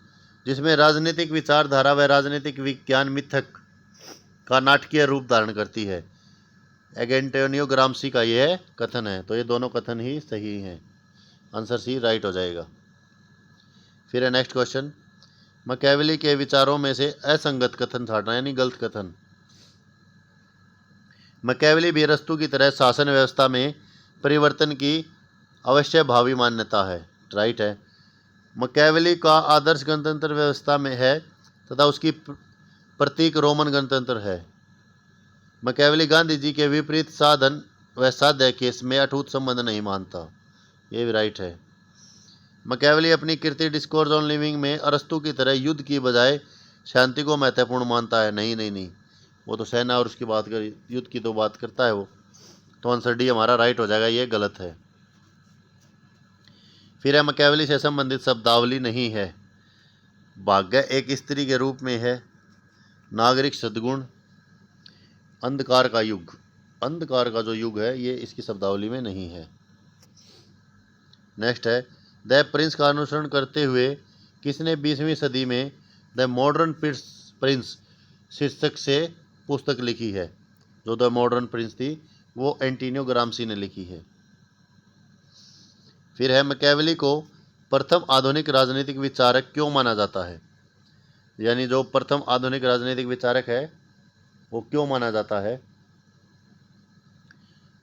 जिसमें राजनीतिक विचारधारा व राजनीतिक विज्ञान मिथक का नाटकीय रूप धारण करती है। एंटोनियो ग्राम्सी का यह कथन है। तो ये दोनों कथन ही सही हैं। आंसर सी राइट हो जाएगा। फिर है नेक्स्ट क्वेश्चन, मैकियावेली के विचारों में से असंगत कथन छांटना, यानी गलत कथन। मैकियावेली भी अरस्तू की तरह शासन व्यवस्था में परिवर्तन की अवश्य भावी मान्यता है। राइट है। मैकियावेली का आदर्श गणतंत्र व्यवस्था में है तथा उसकी प्रतीक रोमन गणतंत्र है। मैकियावेली गांधी जी के विपरीत साधन व साध्य केस में अटूट संबंध नहीं मानता। ये भी राइट है। मैकियावेली अपनी कृति डिस्कोर्स ऑन लिविंग में अरस्तू की तरह युद्ध की बजाय शांति को महत्वपूर्ण मानता है। नहीं नहीं नहीं, वो तो सेना और उसकी बात कर, युद्ध की तो बात करता है वो। तो आंसर डी हमारा राइट हो जाएगा, ये गलत है। फिर है मैकियावेली से संबंधित शब्दावली नहीं है। भाग्य एक स्त्री के रूप में है। नागरिक सद्गुण, अंधकार का युग, अंधकार का जो युग है ये इसकी शब्दावली में नहीं है। नेक्स्ट है, द प्रिंस का अनुसरण करते हुए किसने 20वीं सदी में द मॉडर्न प्रिंस शीर्षक से पुस्तक लिखी है। जो द मॉडर्न प्रिंस थी वो एंटोनियो ग्राम्सी ने लिखी है। फिर है, मैकियावेली को प्रथम आधुनिक राजनीतिक विचारक क्यों माना जाता है। यानी जो प्रथम आधुनिक राजनीतिक विचारक है वो क्यों माना जाता है,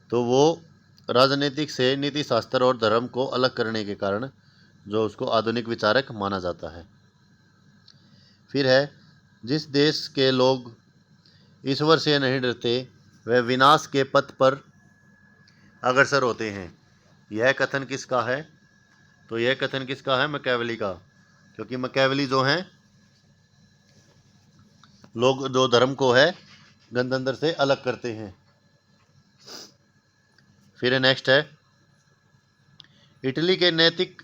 तो वो राजनीतिक से नीति शास्त्र और धर्म को अलग करने के कारण जो उसको आधुनिक विचारक माना जाता है। फिर है, जिस देश के लोग ईश्वर से नहीं डरते वह विनाश के पथ पर अग्रसर होते हैं। यह कथन किसका है, तो यह कथन किसका है, मैकियावेली का। क्योंकि मैकियावेली जो हैं लोग जो धर्म को है गणतंत्र से अलग करते हैं। फिर नेक्स्ट है, इटली के नैतिक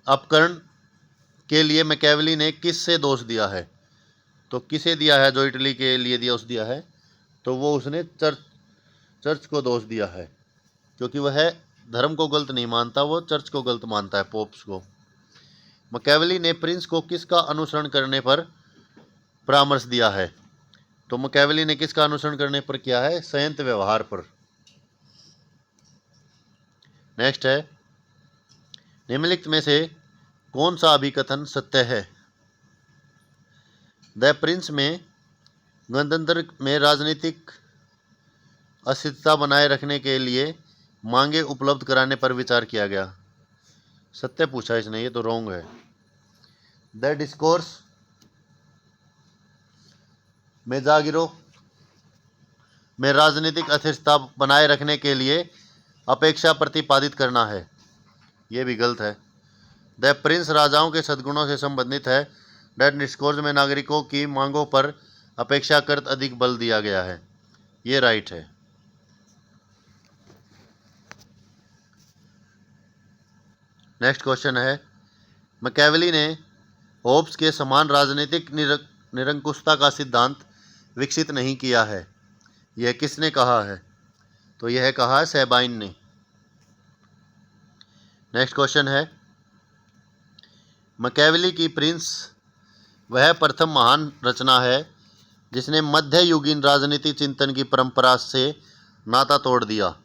अपकरण के लिए मैकियावेली ने किससे दोष दिया है। तो किसे दिया है, जो इटली के लिए दोष दिया है, तो वो उसने चर्च को दोष दिया है। क्योंकि वह धर्म को गलत नहीं मानता, वो चर्च को गलत मानता है, पोप्स को। मैकियावेली ने प्रिंस को किसका अनुसरण करने पर परामर्श दिया है। तो मैकियावेली ने किसका अनुसरण करने पर किया है, संयंत्र व्यवहार पर। नेक्स्ट है, निम्नलिखित में से कौन सा अभिकथन सत्य है। द प्रिंस में गणतंत्र में राजनीतिक अस्थिरता बनाए रखने के लिए मांगे उपलब्ध कराने पर विचार किया गया। सत्य पूछा इसने, ये तो रॉन्ग है। द डिस्कोर्स में जागीरों में राजनीतिक अस्थिरता बनाए रखने के लिए अपेक्षा प्रतिपादित करना है। ये भी गलत है। द प्रिंस राजाओं के सद्गुणों से संबंधित है। द डिस्कोर्स में नागरिकों की मांगों पर अपेक्षाकृत अधिक बल दिया गया है। ये राइट है। नेक्स्ट क्वेश्चन है, मैकियावेली ने होब्स के समान राजनीतिक निरंकुशता का सिद्धांत विकसित नहीं किया है। यह किसने कहा है, तो यह कहा है सेबाइन ने। नेक्स्ट क्वेश्चन है, मैकियावेली की प्रिंस वह प्रथम महान रचना है जिसने मध्ययुगीन राजनीति चिंतन की परंपरा से नाता तोड़ दिया।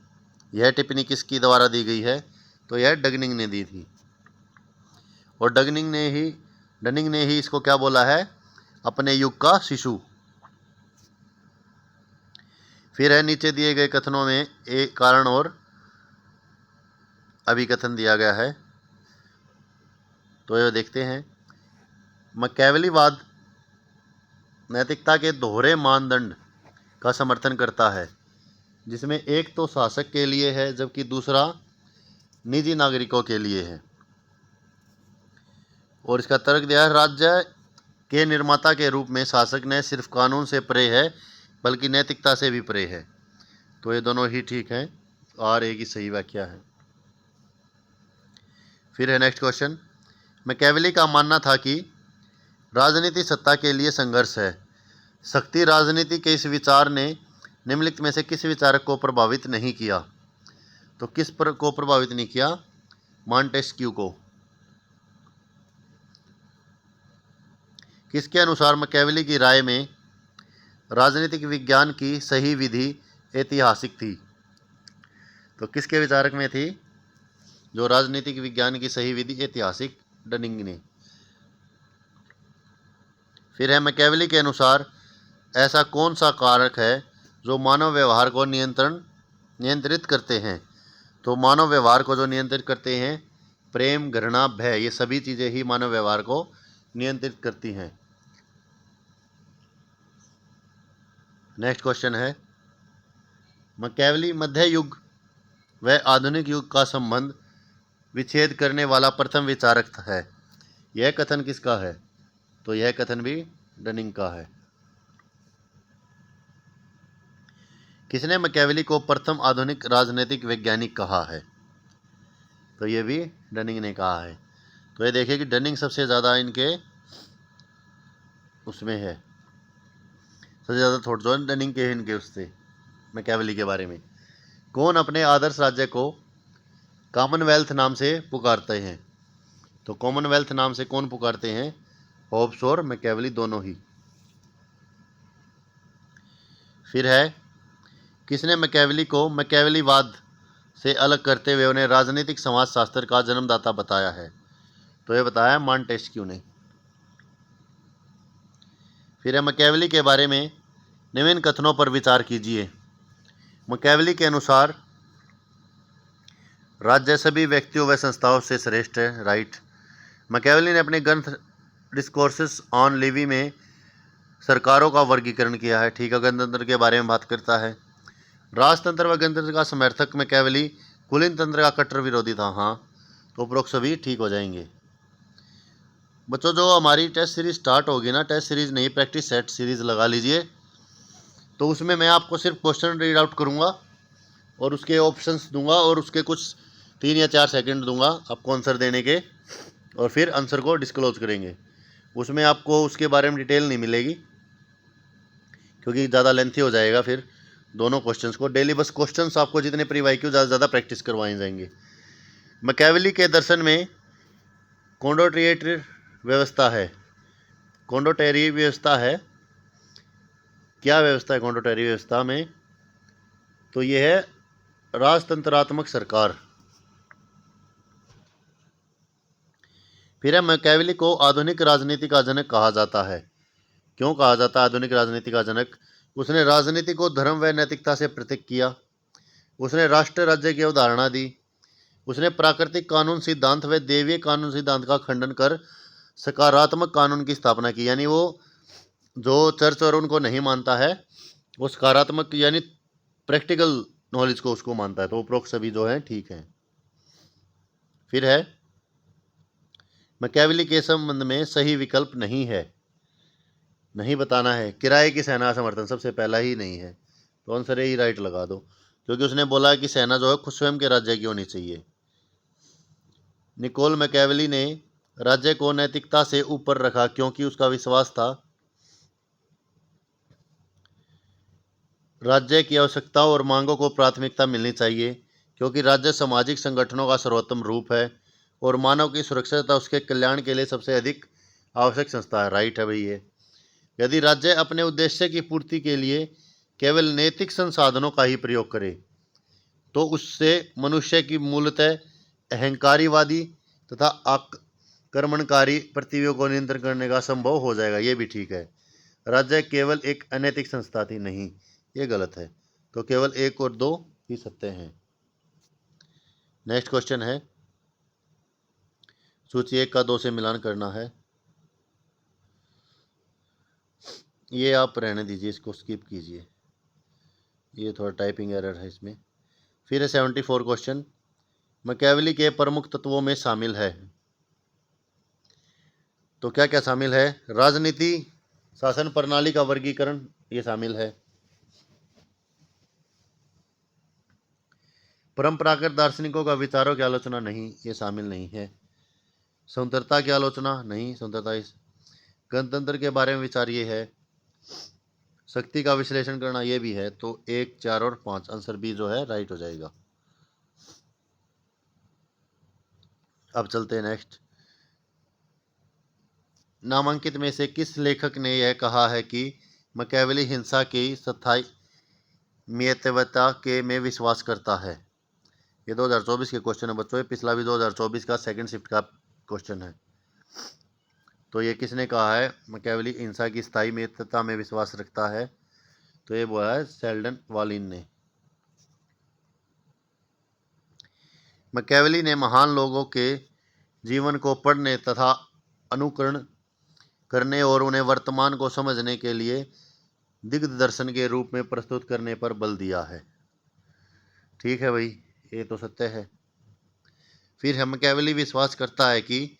यह टिप्पणी किसकी द्वारा दी गई है, तो यह डगनिंग ने दी थी। और डगनिंग ने ही इसको क्या बोला है, अपने युग का शिशु। फिर है, नीचे दिए गए कथनों में एक कारण और अभिकथन दिया गया है, तो यह देखते हैं। मैकियावेलीवाद नैतिकता के दोहरे मानदंड का समर्थन करता है, जिसमें एक तो शासक के लिए है जबकि दूसरा निजी नागरिकों के लिए है। और इसका तर्क दिया है, राज्य के निर्माता के रूप में शासक न सिर्फ कानून से परे है बल्कि नैतिकता से भी परे है। तो ये दोनों ही ठीक हैं और एक ही सही व्याख्या है। फिर है नेक्स्ट क्वेश्चन, मैकियावेली का मानना था कि राजनीति सत्ता के लिए संघर्ष है। शक्ति राजनीति के इस विचार ने निम्नलिखित में से किस विचारक को प्रभावित नहीं किया। तो किस पर को प्रभावित नहीं किया, मॉन्टेस्क्यू को। किसके अनुसार मैकियावेली की राय में राजनीतिक विज्ञान की सही विधि ऐतिहासिक थी। तो किसके विचारक में थी, जो राजनीतिक विज्ञान की सही विधि ऐतिहासिक, डनिंग ने। फिर है, मैकियावेली के अनुसार ऐसा कौन सा कारक है जो मानव व्यवहार को नियंत्रित करते हैं। तो मानव व्यवहार को जो नियंत्रित करते हैं, प्रेम, घृणा, भय, ये सभी चीज़ें ही मानव व्यवहार को नियंत्रित करती हैं। नेक्स्ट क्वेश्चन है, मैकियावेली मध्य युग व आधुनिक युग का संबंध विच्छेद करने वाला प्रथम विचारक है। यह कथन किसका है? तो यह कथन भी डनिंग का है। किसने मैकियावेली को प्रथम आधुनिक राजनीतिक वैज्ञानिक कहा है? तो यह भी डनिंग ने कहा है। तो ये देखिए कि डनिंग सबसे ज़्यादा इनके उसमें है, सबसे ज़्यादा थॉट जो है डनिंग के हैं इनके उससे मैकियावेली के बारे में। कौन अपने आदर्श राज्य को कॉमनवेल्थ नाम से पुकारते हैं? तो कॉमनवेल्थ नाम से कौन पुकारते हैं? होब्स और मैकियावेली दोनों ही। फिर है, किसने मैकियावेली को मैकियावेलीवाद से अलग करते हुए उन्हें राजनीतिक समाजशास्त्र का जन्मदाता बताया है? तो ये बताया मॉन्टेस्क्यू ने। फिर है, मैकियावेली के बारे में निम्न कथनों पर विचार कीजिए। मैकियावेली के अनुसार राज्य सभी व्यक्तियों व संस्थाओं से श्रेष्ठ है, राइट। मैकियावेली ने अपने ग्रंथ डिस्कोर्सेस ऑन लिवी में सरकारों का वर्गीकरण किया है, ठीक है। गणतंत्र के बारे में बात करता है। राजतंत्र व गणतंत्र का समर्थक मैकियावेली कुलीन तंत्र का कट्टर विरोधी था, हाँ। तो उपरोक्त सभी ठीक हो जाएंगे। बच्चों, जो हमारी टेस्ट सीरीज स्टार्ट होगी ना, टेस्ट सीरीज नहीं, प्रैक्टिस सेट सीरीज लगा लीजिए। तो उसमें मैं आपको सिर्फ क्वेश्चन रीड आउट करूँगा और उसके ऑप्शंस दूंगा और उसके कुछ 3 या 4 सेकंड दूंगा आपको आंसर देने के, और फिर आंसर को डिस्क्लोज करेंगे। उसमें आपको उसके बारे में डिटेल नहीं मिलेगी क्योंकि ज़्यादा लेंथी हो जाएगा फिर दोनों क्वेश्चंस को। डेली बस क्वेश्चंस आपको जितने प्रीवाइक्यू ज़्यादा ज़्यादा प्रैक्टिस करवाए जाएंगे। मैकियावेली के दर्शन में कॉन्डोट्रिएटरी व्यवस्था है। कॉन्डोटेरी व्यवस्था है, क्या व्यवस्था है कॉन्डोटेरी व्यवस्था में? तो ये है राजतंत्रात्मक सरकार। फिर है, मैकियावेली को आधुनिक राजनीति का जनक कहा जाता है। क्यों कहा जाता है आधुनिक राजनीति का जनक? उसने राजनीति को धर्म व नैतिकता से पृथक किया। उसने राष्ट्र राज्य की अवधारणा दी। उसने प्राकृतिक कानून सिद्धांत व दैवीय कानून सिद्धांत का खंडन कर सकारात्मक कानून की स्थापना की। यानी वो जो चर्च और उनको नहीं मानता है, वो सकारात्मक यानी प्रैक्टिकल नॉलेज को उसको मानता है। तो उपरोक्त सभी जो है ठीक है। फिर है, मैकियावेली के संबंध में सही विकल्प नहीं है, नहीं बताना है। किराए की सेना समर्थन सबसे पहला ही नहीं है, तो आंसर यही राइट लगा दो, क्योंकि उसने बोला कि सेना जो है खुद स्वयं के राज्य की होनी चाहिए। निकोल मैकियावेली ने राज्य को नैतिकता से ऊपर रखा क्योंकि उसका विश्वास था राज्य की आवश्यकताओं और मांगों को प्राथमिकता मिलनी चाहिए, क्योंकि राज्य सामाजिक संगठनों का सर्वोत्तम रूप है और मानव की सुरक्षा तथा उसके कल्याण के लिए सबसे अधिक आवश्यक संस्था है, राइट है भाई ये। यदि राज्य अपने उद्देश्य की पूर्ति के लिए केवल नैतिक संसाधनों का ही प्रयोग करे तो उससे मनुष्य की मूलतः अहंकारीवादी तथा आक्रमणकारी प्रतियों को नियंत्रण करने का संभव हो जाएगा। ये भी ठीक है। राज्य केवल एक अनैतिक संस्था थी, नहीं, ये गलत है। तो केवल 1 और 2 ही सत्य हैं। नेक्स्ट क्वेश्चन है, सूची 1 का 2 से मिलान करना है। ये आप रहने दीजिए, इसको स्किप कीजिए, ये थोड़ा टाइपिंग एरर है इसमें। फिर है 74 क्वेश्चन, मैकियावेली के प्रमुख तत्वों में शामिल है। तो क्या क्या शामिल है? राजनीति शासन प्रणाली का वर्गीकरण, ये शामिल है। परंपरागत दार्शनिकों का विचारों की आलोचना, नहीं, ये शामिल नहीं है। स्वतंत्रता की आलोचना, नहीं, स्वतंत्रता इस। गणतंत्र के बारे में विचार, ये है। शक्ति का विश्लेषण करना, ये भी है। तो 1, 4 और 5 आंसर बी जो है राइट हो जाएगा। अब चलते हैं नेक्स्ट। नामांकित में से किस लेखक ने यह कहा है कि मैकियावेली हिंसा की स्थायी मितव्ययता के में विश्वास करता है? ये 2024 के क्वेश्चन है बच्चों, ये पिछला भी 2024 का सेकंड शिफ्ट का क्वेश्चन है। तो ये किसने कहा है मैकियावेली हिंसा की स्थायी मितव्ययता में विश्वास रखता है? तो ये बोला है सेल्डन वालिन ने। मैकियावेली ने महान लोगों के जीवन को पढ़ने तथा अनुकरण करने और उन्हें वर्तमान को समझने के लिए दिग्दर्शन के रूप में प्रस्तुत करने पर बल दिया है। ठीक है भाई, ये तो सत्य है। फिर मैकियावेली विश्वास करता है कि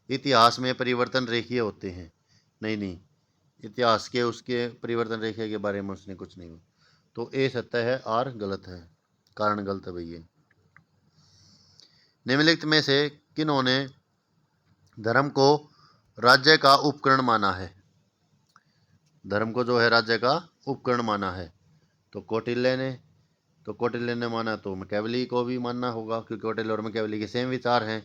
इतिहास में परिवर्तन रेखीय होते हैं। नहीं, इतिहास के उसके परिवर्तन रेखीय के बारे में उसने कुछ नहीं। तो ए सत्य है, आर गलत है, कारण गलत है भैया। निम्नलिखित में से किन्होंने धर्म को राज्य का उपकरण माना है? धर्म को जो है राज्य का उपकरण माना है। तो कौटिल्य ने, तो कौटिल्य ने माना, तो मैकियावेली को भी मानना होगा, क्योंकि कौटिल्य और मैकियावेली के सेम विचार हैं।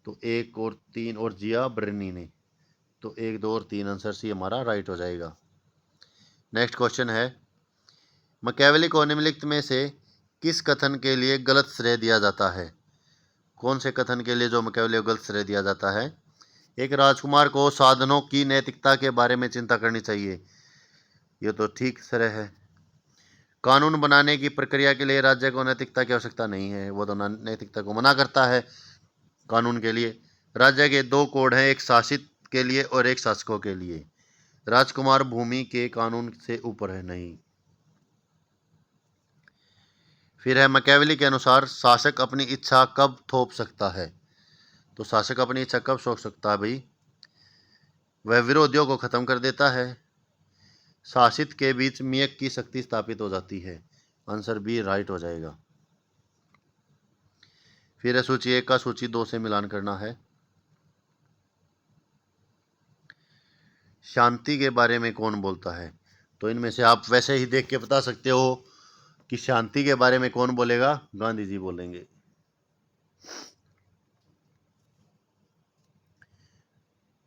तो 1 और 3 और जियाब्रेनी ने, तो 1, 2 और 3 आंसर सी हमारा राइट हो जाएगा। नेक्स्ट क्वेश्चन है, मैकियावेली को निम्नलिखित में से किस कथन के लिए गलत श्रेय दिया जाता है? कौन से कथन के लिए जो मैकियावेली को गलत श्रेय दिया जाता है? एक राजकुमार को साधनों की नैतिकता के बारे में चिंता करनी चाहिए, ये तो ठीक श्रेय है। कानून बनाने की प्रक्रिया के लिए राज्य को नैतिकता की आवश्यकता नहीं है, वो तो नैतिकता को मना करता है कानून के लिए। राज्य के 2 कोड हैं, एक शासित के लिए और एक शासकों के लिए। राजकुमार भूमि के कानून से ऊपर है, नहीं। फिर है, मैकियावेली के अनुसार शासक अपनी इच्छा कब थोप सकता है? तो शासक अपनी इच्छा कब थोप सकता है भाई? वह विरोधियों को खत्म कर देता है। शासित के बीच मियक की शक्ति स्थापित हो जाती है। आंसर बी राइट हो जाएगा। फिर है, सूची 1 का सूची 2 से मिलान करना है। शांति के बारे में कौन बोलता है? तो इनमें से आप वैसे ही देख के बता सकते हो कि शांति के बारे में कौन बोलेगा। गांधी जी बोलेंगे।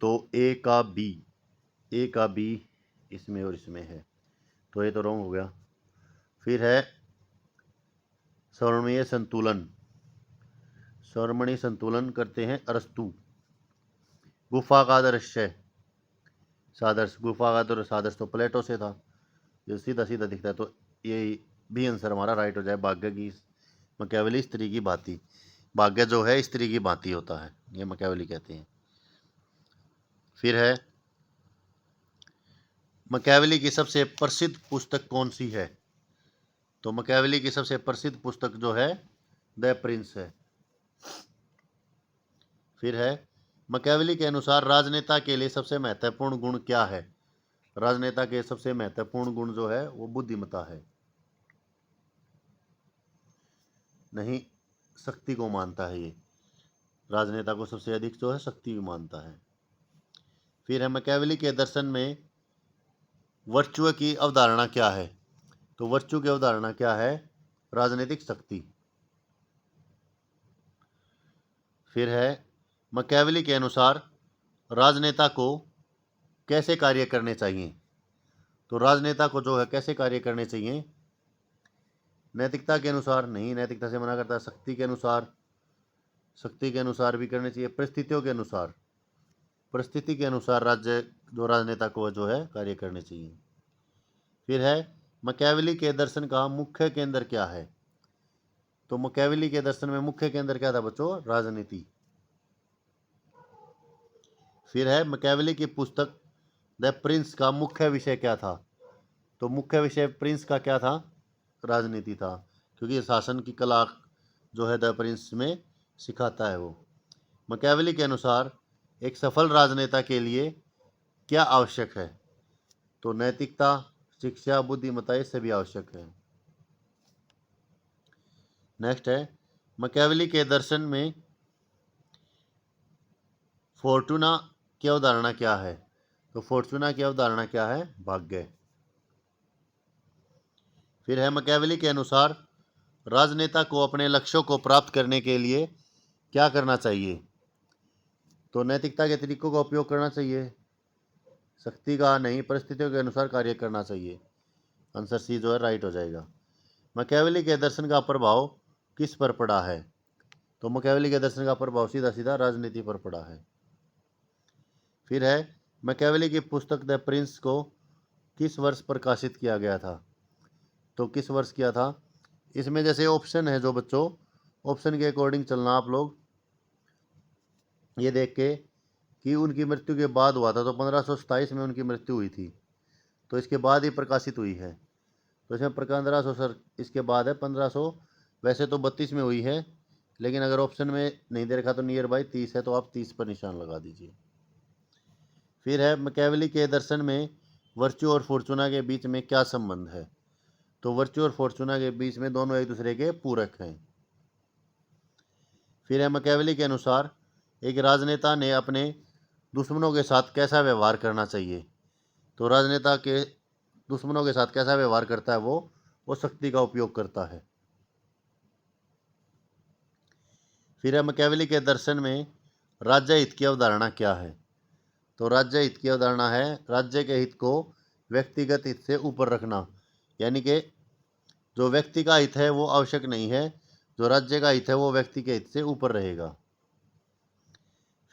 तो ए का बी इसमें और इसमें है, तो ये तो रॉन्ग हो गया। फिर है सवर्णीय संतुलन, सवर्णीय संतुलन करते हैं अरस्तु। गुफा का दृश्य सादृश्य, गुफा का तो सादृश्य तो प्लेटो से था, जो सीधा सीधा दिखता है, तो ये भी आंसर हमारा राइट हो जाए। भाग्य की मैकियावेली स्त्री की भांति, भाग्य जो है स्त्री की भांति होता है, ये मैकियावेली कहते हैं। फिर है, मैकियावेली की सबसे प्रसिद्ध पुस्तक कौन सी है? तो मैकियावेली की सबसे प्रसिद्ध पुस्तक जो है द प्रिंस है। फिर है, मैकियावेली के अनुसार राजनेता के लिए सबसे महत्वपूर्ण गुण क्या है? राजनेता के सबसे महत्वपूर्ण गुण जो है वो बुद्धिमत्ता है। नहीं, शक्ति को मानता है ये, राजनेता को सबसे अधिक जो है शक्ति भी मानता है। फिर है, मैकियावेली के दर्शन में वर्चुअ की अवधारणा क्या है? तो वर्चु की अवधारणा क्या है? राजनीतिक शक्ति। फिर है, मैकियावेली के अनुसार राजनेता को कैसे कार्य करने चाहिए? तो राजनेता को जो है कैसे कार्य करने चाहिए? नैतिकता के अनुसार नहीं, नैतिकता से मना करता है। शक्ति के अनुसार, शक्ति के अनुसार भी करने चाहिए। परिस्थितियों के अनुसार, परिस्थिति के अनुसार राज्य जो राजनेता को जो है कार्य करने चाहिए। फिर है, मैकियावेली के दर्शन का मुख्य केंद्र क्या है? तो मैकियावेली के दर्शन में मुख्य केंद्र क्या था बच्चों? राजनीति। फिर है, मैकियावेली की पुस्तक द प्रिंस का मुख्य विषय क्या था? तो मुख्य विषय प्रिंस का क्या था? राजनीति था, क्योंकि शासन की कला जो है द प्रिंस में सिखाता है वो। मैकियावेली के अनुसार एक सफल राजनेता के लिए क्या आवश्यक है? तो नैतिकता, शिक्षा, बुद्धिमत्ता, ये सभी आवश्यक है। नेक्स्ट है, मैकियावेली के दर्शन में फोर्टूना की अवधारणा क्या है? तो फोर्टूना की अवधारणा क्या है? भाग्य। फिर है, मैकियावेली के अनुसार राजनेता को अपने लक्ष्यों को प्राप्त करने के लिए क्या करना चाहिए? तो नैतिकता के तरीकों का उपयोग करना चाहिए, शक्ति का नहीं, परिस्थितियों के अनुसार कार्य करना चाहिए। आंसर सी जो है राइट हो जाएगा। मैकियावेली के दर्शन का प्रभाव किस पर पड़ा है? तो मैकियावेली के दर्शन का प्रभाव सीधा सीधा राजनीति पर पड़ा है। फिर है, मैकियावेली की पुस्तक द प्रिंस को किस वर्ष प्रकाशित किया गया था? तो किस वर्ष किया था। इसमें जैसे ऑप्शन है जो बच्चों, ऑप्शन के अकॉर्डिंग चलना आप लोग, ये देख के कि उनकी मृत्यु के बाद हुआ था, तो 1527 में उनकी मृत्यु हुई थी, तो इसके बाद ही प्रकाशित हुई है। तो इसमें 1500 सर इसके बाद है 1500, वैसे तो 32 में हुई है, लेकिन अगर ऑप्शन में नहीं दे रखा तो नियर बाई 30 है, तो आप 30 पर निशान लगा दीजिए। फिर है मैकियावेली के दर्शन में वर्च्यू और फॉर्चूना के बीच में क्या संबंध है। तो वर्च्यू और फॉर्चूना के बीच में दोनों एक दूसरे के पूरक हैं। फिर है मैकियावेली के अनुसार एक राजनेता ने अपने दुश्मनों के साथ कैसा व्यवहार करना चाहिए। तो राजनेता के दुश्मनों के साथ कैसा व्यवहार करता है, वो शक्ति का उपयोग करता है। फिर है मैकियावेली के दर्शन में राज्य हित की अवधारणा क्या है। तो राज्य हित की अवधारणा है राज्य के हित को व्यक्तिगत हित से ऊपर रखना, यानी कि जो व्यक्ति का हित है वो आवश्यक नहीं है, जो राज्य का हित है वो व्यक्ति के हित से ऊपर रहेगा।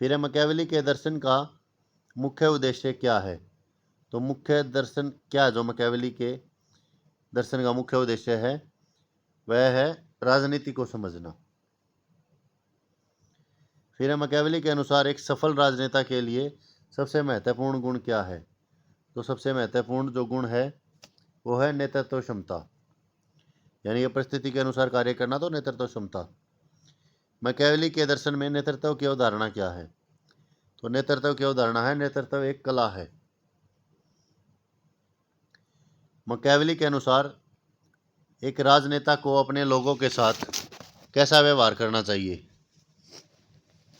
फिर है मैकियावेली के दर्शन का मुख्य उद्देश्य क्या है। तो मुख्य दर्शन क्या है, जो मैकियावेली के दर्शन का मुख्य उद्देश्य है वह है राजनीति को समझना। फिर है मैकियावेली के अनुसार एक सफल राजनेता के लिए सबसे महत्वपूर्ण गुण क्या है। तो सबसे महत्वपूर्ण जो गुण है वो है नेतृत्व क्षमता, यानी कि परिस्थिति के अनुसार कार्य करना, तो नेतृत्व क्षमता। मैकियावेली के दर्शन में नेतृत्व की अवधारणा क्या है। तो नेतृत्व की अवधारणा है नेतृत्व एक कला है। मैकियावेली के अनुसार एक राजनेता को अपने लोगों के साथ कैसा व्यवहार करना चाहिए।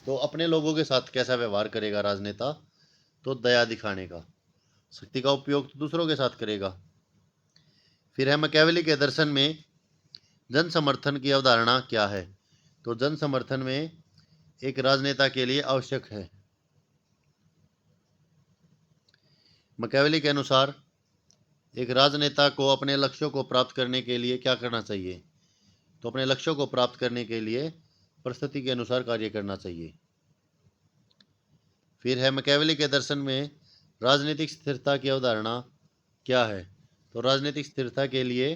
तो अपने लोगों के साथ कैसा व्यवहार करेगा राजनेता, तो दया दिखाने का, शक्ति का उपयोग तो दूसरों के साथ करेगा। फिर है मैकियावेली के दर्शन में जन समर्थन की अवधारणा क्या है। तो जन समर्थन में एक राजनेता के लिए आवश्यक है। मैकियावेली के अनुसार एक राजनेता को अपने लक्ष्यों को प्राप्त करने के लिए क्या करना चाहिए। तो अपने लक्ष्यों को प्राप्त करने के लिए परिस्थिति के अनुसार कार्य करना चाहिए। फिर है मैकियावेली के दर्शन में राजनीतिक स्थिरता की अवधारणा क्या है। तो राजनीतिक स्थिरता के लिए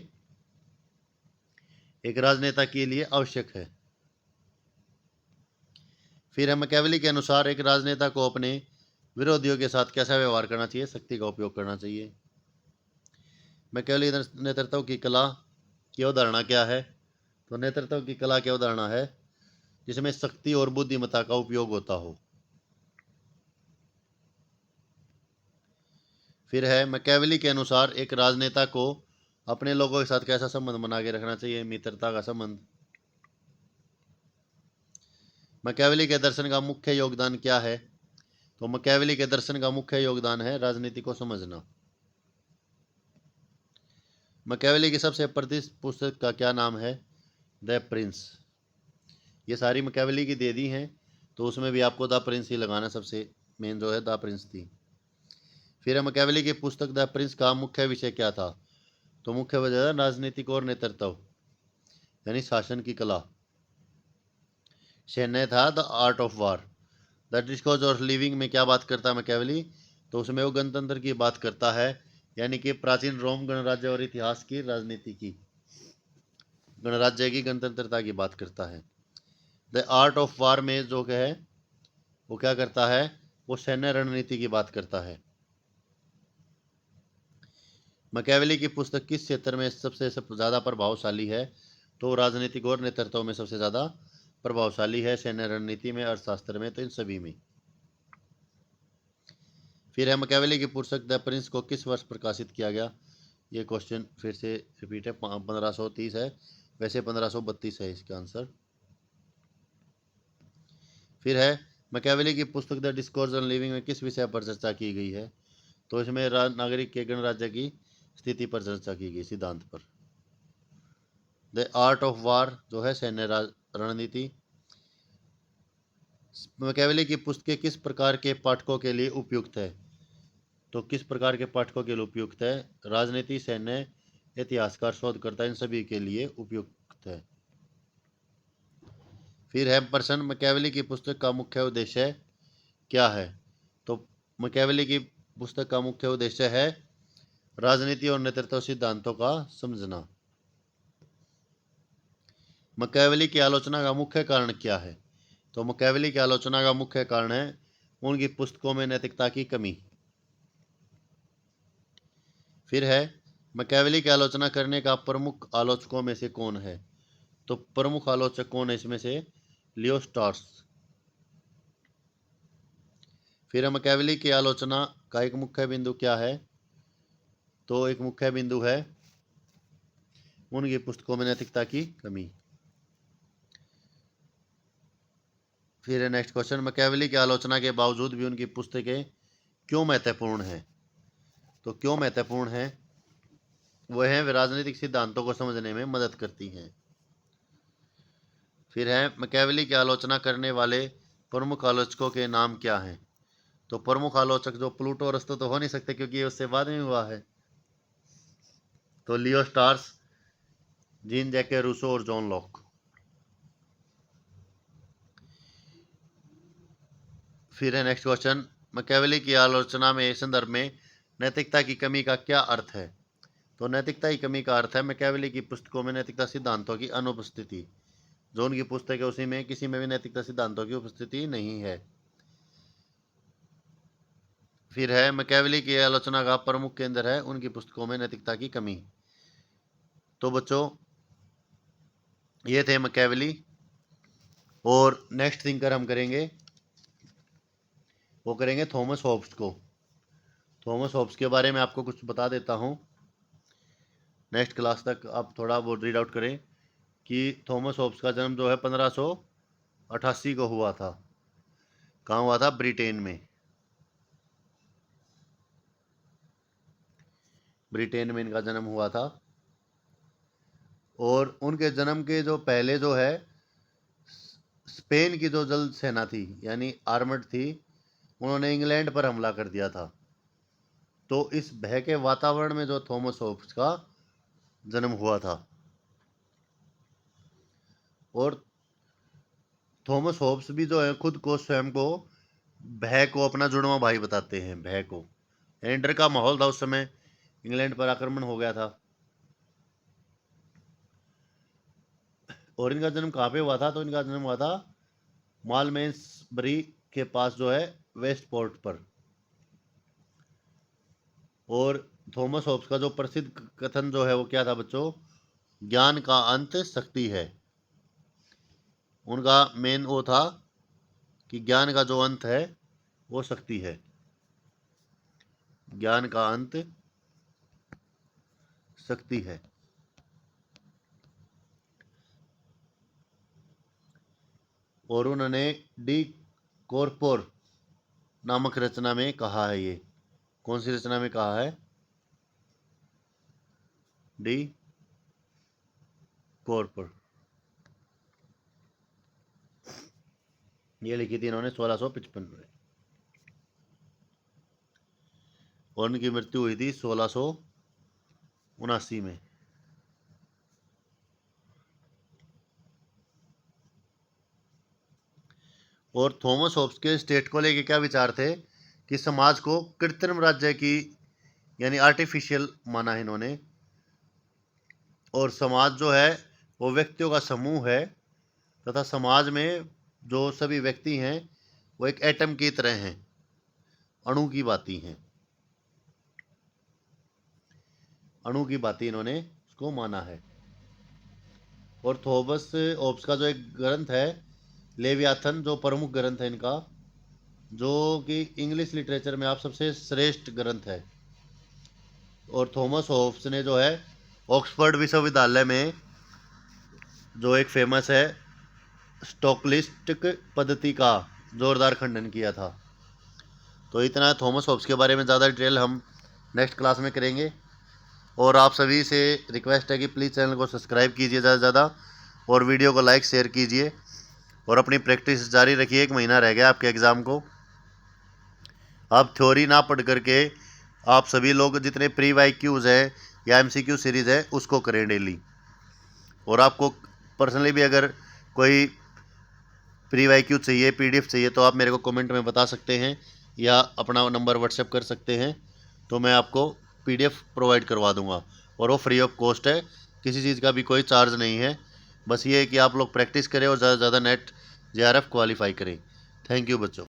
एक राजनेता के लिए आवश्यक है। फिर है मैकियावेली के अनुसार एक राजनेता को अपने विरोधियों के साथ कैसा व्यवहार करना चाहिए, शक्ति का उपयोग करना चाहिए। मैकियावेली नेतृत्व की कला की अवधारणा क्या है। तो नेतृत्व की कला की अवधारणा है जिसमें शक्ति और बुद्धिमत्ता का उपयोग होता हो। फिर है मैकियावेली के अनुसार एक राजनेता को अपने लोगों के साथ कैसा संबंध बना के रखना चाहिए, मित्रता का संबंध। मैकियावेली के दर्शन का मुख्य योगदान क्या है। तो मैकियावेली के दर्शन का मुख्य योगदान है राजनीति को समझना। मैकियावेली की सबसे प्रसिद्ध पुस्तक का क्या नाम है, द प्रिंस। ये सारी मैकियावेली की दे दी हैं, तो उसमें भी आपको द प्रिंस ही लगाना, सबसे मेन जो है द प्रिंस थी। फिर मैकियावेली की पुस्तक द प्रिंस का मुख्य विषय क्या था। तो मुख्य वजह है राजनीतिक और नेतृत्व, यानी शासन की कला। सैन्य था the art of war. The discourse of living में क्या बात करता है मैकियावेली, तो उसमें वो गणतंत्र की बात करता है, यानी कि प्राचीन रोम गणराज्य और इतिहास की राजनीति की, गणराज्य की गणतंत्रता की बात करता है। द आर्ट ऑफ वार में जो है वो क्या करता है, वो सैन्य रणनीति की बात करता है। मैकियावेली की पुस्तक किस क्षेत्र में सबसे ज़्यादा प्रभावशाली है। तो राजनीतिक और नेतृत्व में सबसे ज़्यादा प्रभावशाली है, सैन्य रणनीति में, अर्थशास्त्र में, तो इन सभी में। फिर है मैकियावेली की पुस्तक द प्रिंस को किस वर्ष प्रकाशित किया गया। ये क्वेश्चन फिर से रिपीट है, 1530 है, वैसे 1532 है इसका आंसर। फिर है मैकियावेली की पुस्तक द डिस्कोर्स ऑन लिविंग में किस विषय पर चर्चा की गई है। तो इसमें नागरिक के गणराज्य की स्थिति पर चर्चा की गई, सिद्धांत पर। द आर्ट ऑफ वार जो है सैन्य रणनीति। मैकियावेली की पुस्तकें किस प्रकार के पाठकों के लिए उपयुक्त है। तो किस प्रकार के पाठकों के लिए उपयुक्त है, राजनीति, सैन्य, इतिहासकार, शोधकर्ता, इन सभी के लिए उपयुक्त है। फिर है प्रश्न, मैकियावेली की पुस्तक का मुख्य उद्देश्य क्या है। तो मैकियावेली की पुस्तक का मुख्य उद्देश्य है राजनीति और नेतृत्व सिद्धांतों का समझना। मैकियावेली की आलोचना का मुख्य कारण क्या है? तो मैकियावेली की आलोचना का मुख्य कारण है उनकी पुस्तकों में नैतिकता की कमी। फिर है मैकियावेली की आलोचना करने का प्रमुख आलोचकों में से कौन है? तो प्रमुख आलोचक कौन है इसमें से? लियो स्टार्स। फिर मैकियावेली की आलोचना का एक मुख्य बिंदु क्या है? तो एक मुख्य बिंदु है उनकी पुस्तकों में नैतिकता की कमी। फिर नेक्स्ट क्वेश्चन, मैकियावेली की आलोचना के बावजूद भी उनकी पुस्तकें क्यों महत्वपूर्ण हैं? तो क्यों महत्वपूर्ण हैं? वह वे राजनीतिक सिद्धांतों को समझने में मदद करती हैं। फिर है मैकियावेली की आलोचना करने वाले प्रमुख आलोचकों के नाम क्या हैं? तो प्रमुख आलोचक जो प्लूटो और अरिस्टो तो हो नहीं सकते क्योंकि ये उससे बाद में हुआ है। तो लियो स्टार्स, जीन जैके रूसो और जॉन लॉक। फिर है नेक्स्ट क्वेश्चन, मैकियावेली की आलोचना में संदर्भ में नैतिकता की कमी का क्या अर्थ है? तो नैतिकता की कमी का अर्थ है मैकियावेली की पुस्तकों में नैतिकता सिद्धांतों की अनुपस्थिति। जो उनकी पुस्तक है उसी में किसी में भी नैतिकता सिद्धांतों की उपस्थिति नहीं है। फिर है मैकियावेली की आलोचना का प्रमुख केंद्र है उनकी पुस्तकों में नैतिकता की कमी। तो बच्चों ये थे मैकियावेली। और नेक्स्ट थिंकर हम करेंगे, वो करेंगे थॉमस होब्स को। थॉमस होब्स के बारे में आपको कुछ बता देता हूँ। नेक्स्ट क्लास तक आप थोड़ा वो रीड आउट करें कि थॉमस होब्स का जन्म जो है 1588 को हुआ था। कहाँ हुआ था? ब्रिटेन में। ब्रिटेन में इनका जन्म हुआ था। और उनके जन्म के जो पहले जो है स्पेन की जो जल सेना थी यानी आर्मड थी, उन्होंने इंग्लैंड पर हमला कर दिया था। तो इस भय के वातावरण में जो थॉमस होब्स का जन्म हुआ था। और थॉमस होब्स भी जो है खुद को स्वयं को भय को अपना जुड़वा भाई बताते हैं। भय को यानी डर का माहौल था उस समय, इंग्लैंड पर आक्रमण हो गया था। और इनका जन्म कहाँ पे हुआ था? तो इनका जन्म हुआ था मालमेंसबरी के पास जो है वेस्ट पोर्ट पर। और थॉमस होब्स का जो प्रसिद्ध कथन जो है वो क्या था बच्चों? ज्ञान का अंत शक्ति है। उनका मेन वो था कि ज्ञान का जो अंत है वो शक्ति है। ज्ञान का अंत शक्ति है। और उन्होंने डी कॉर्पोर नामक रचना में कहा है। ये कौन सी रचना में कहा है? डी कॉर्पोर। ये लिखी थी इन्होंने 1655 में। और उनकी मृत्यु हुई थी 1679 में। और थॉमस होब्स के स्टेट को लेके क्या विचार थे कि समाज को कृत्रिम राज्य की यानी आर्टिफिशियल माना है इन्होंने। और समाज जो है वो व्यक्तियों का समूह है तथा समाज में जो सभी व्यक्ति हैं वो एक एटम की तरह हैं, अणु की बाती हैं। अणु की बाती इन्होंने उसको माना है। और थॉमस होब्स का जो एक ग्रंथ है लेवियाथन, जो प्रमुख ग्रंथ है इनका, जो कि इंग्लिश लिटरेचर में आप सबसे श्रेष्ठ ग्रंथ है। और थॉमस होब्स ने जो है ऑक्सफोर्ड विश्वविद्यालय में जो एक फेमस है स्टोकलिस्टिक पद्धति का जोरदार खंडन किया था। तो इतना थॉमस होब्स के बारे में ज़्यादा डिटेल हम नेक्स्ट क्लास में करेंगे। और आप सभी से रिक्वेस्ट है कि प्लीज़ चैनल को सब्सक्राइब कीजिए ज़्यादा से ज़्यादा और वीडियो को लाइक शेयर कीजिए और अपनी प्रैक्टिस जारी रखिए। 1 महीना रह गया आपके एग्ज़ाम को। आप थ्योरी ना पढ़ करके आप सभी लोग जितने प्री वाईक्यूज़ है या एमसीक्यू सीरीज़ है उसको करें डेली। और आपको पर्सनली भी अगर कोई प्री वाईक्यू चाहिए, पीडीएफ चाहिए, तो आप मेरे को कमेंट में बता सकते हैं या अपना नंबर व्हाट्सएप कर सकते हैं, तो मैं आपको पीडीएफ प्रोवाइड करवा दूंगा। और वो फ्री ऑफ कॉस्ट है, किसी चीज़ का भी कोई चार्ज नहीं है। बस ये है कि आप लोग प्रैक्टिस करें और ज़्यादा से ज़्यादा नेट जेआरएफ क्वालिफाई करें। थैंक यू बच्चों।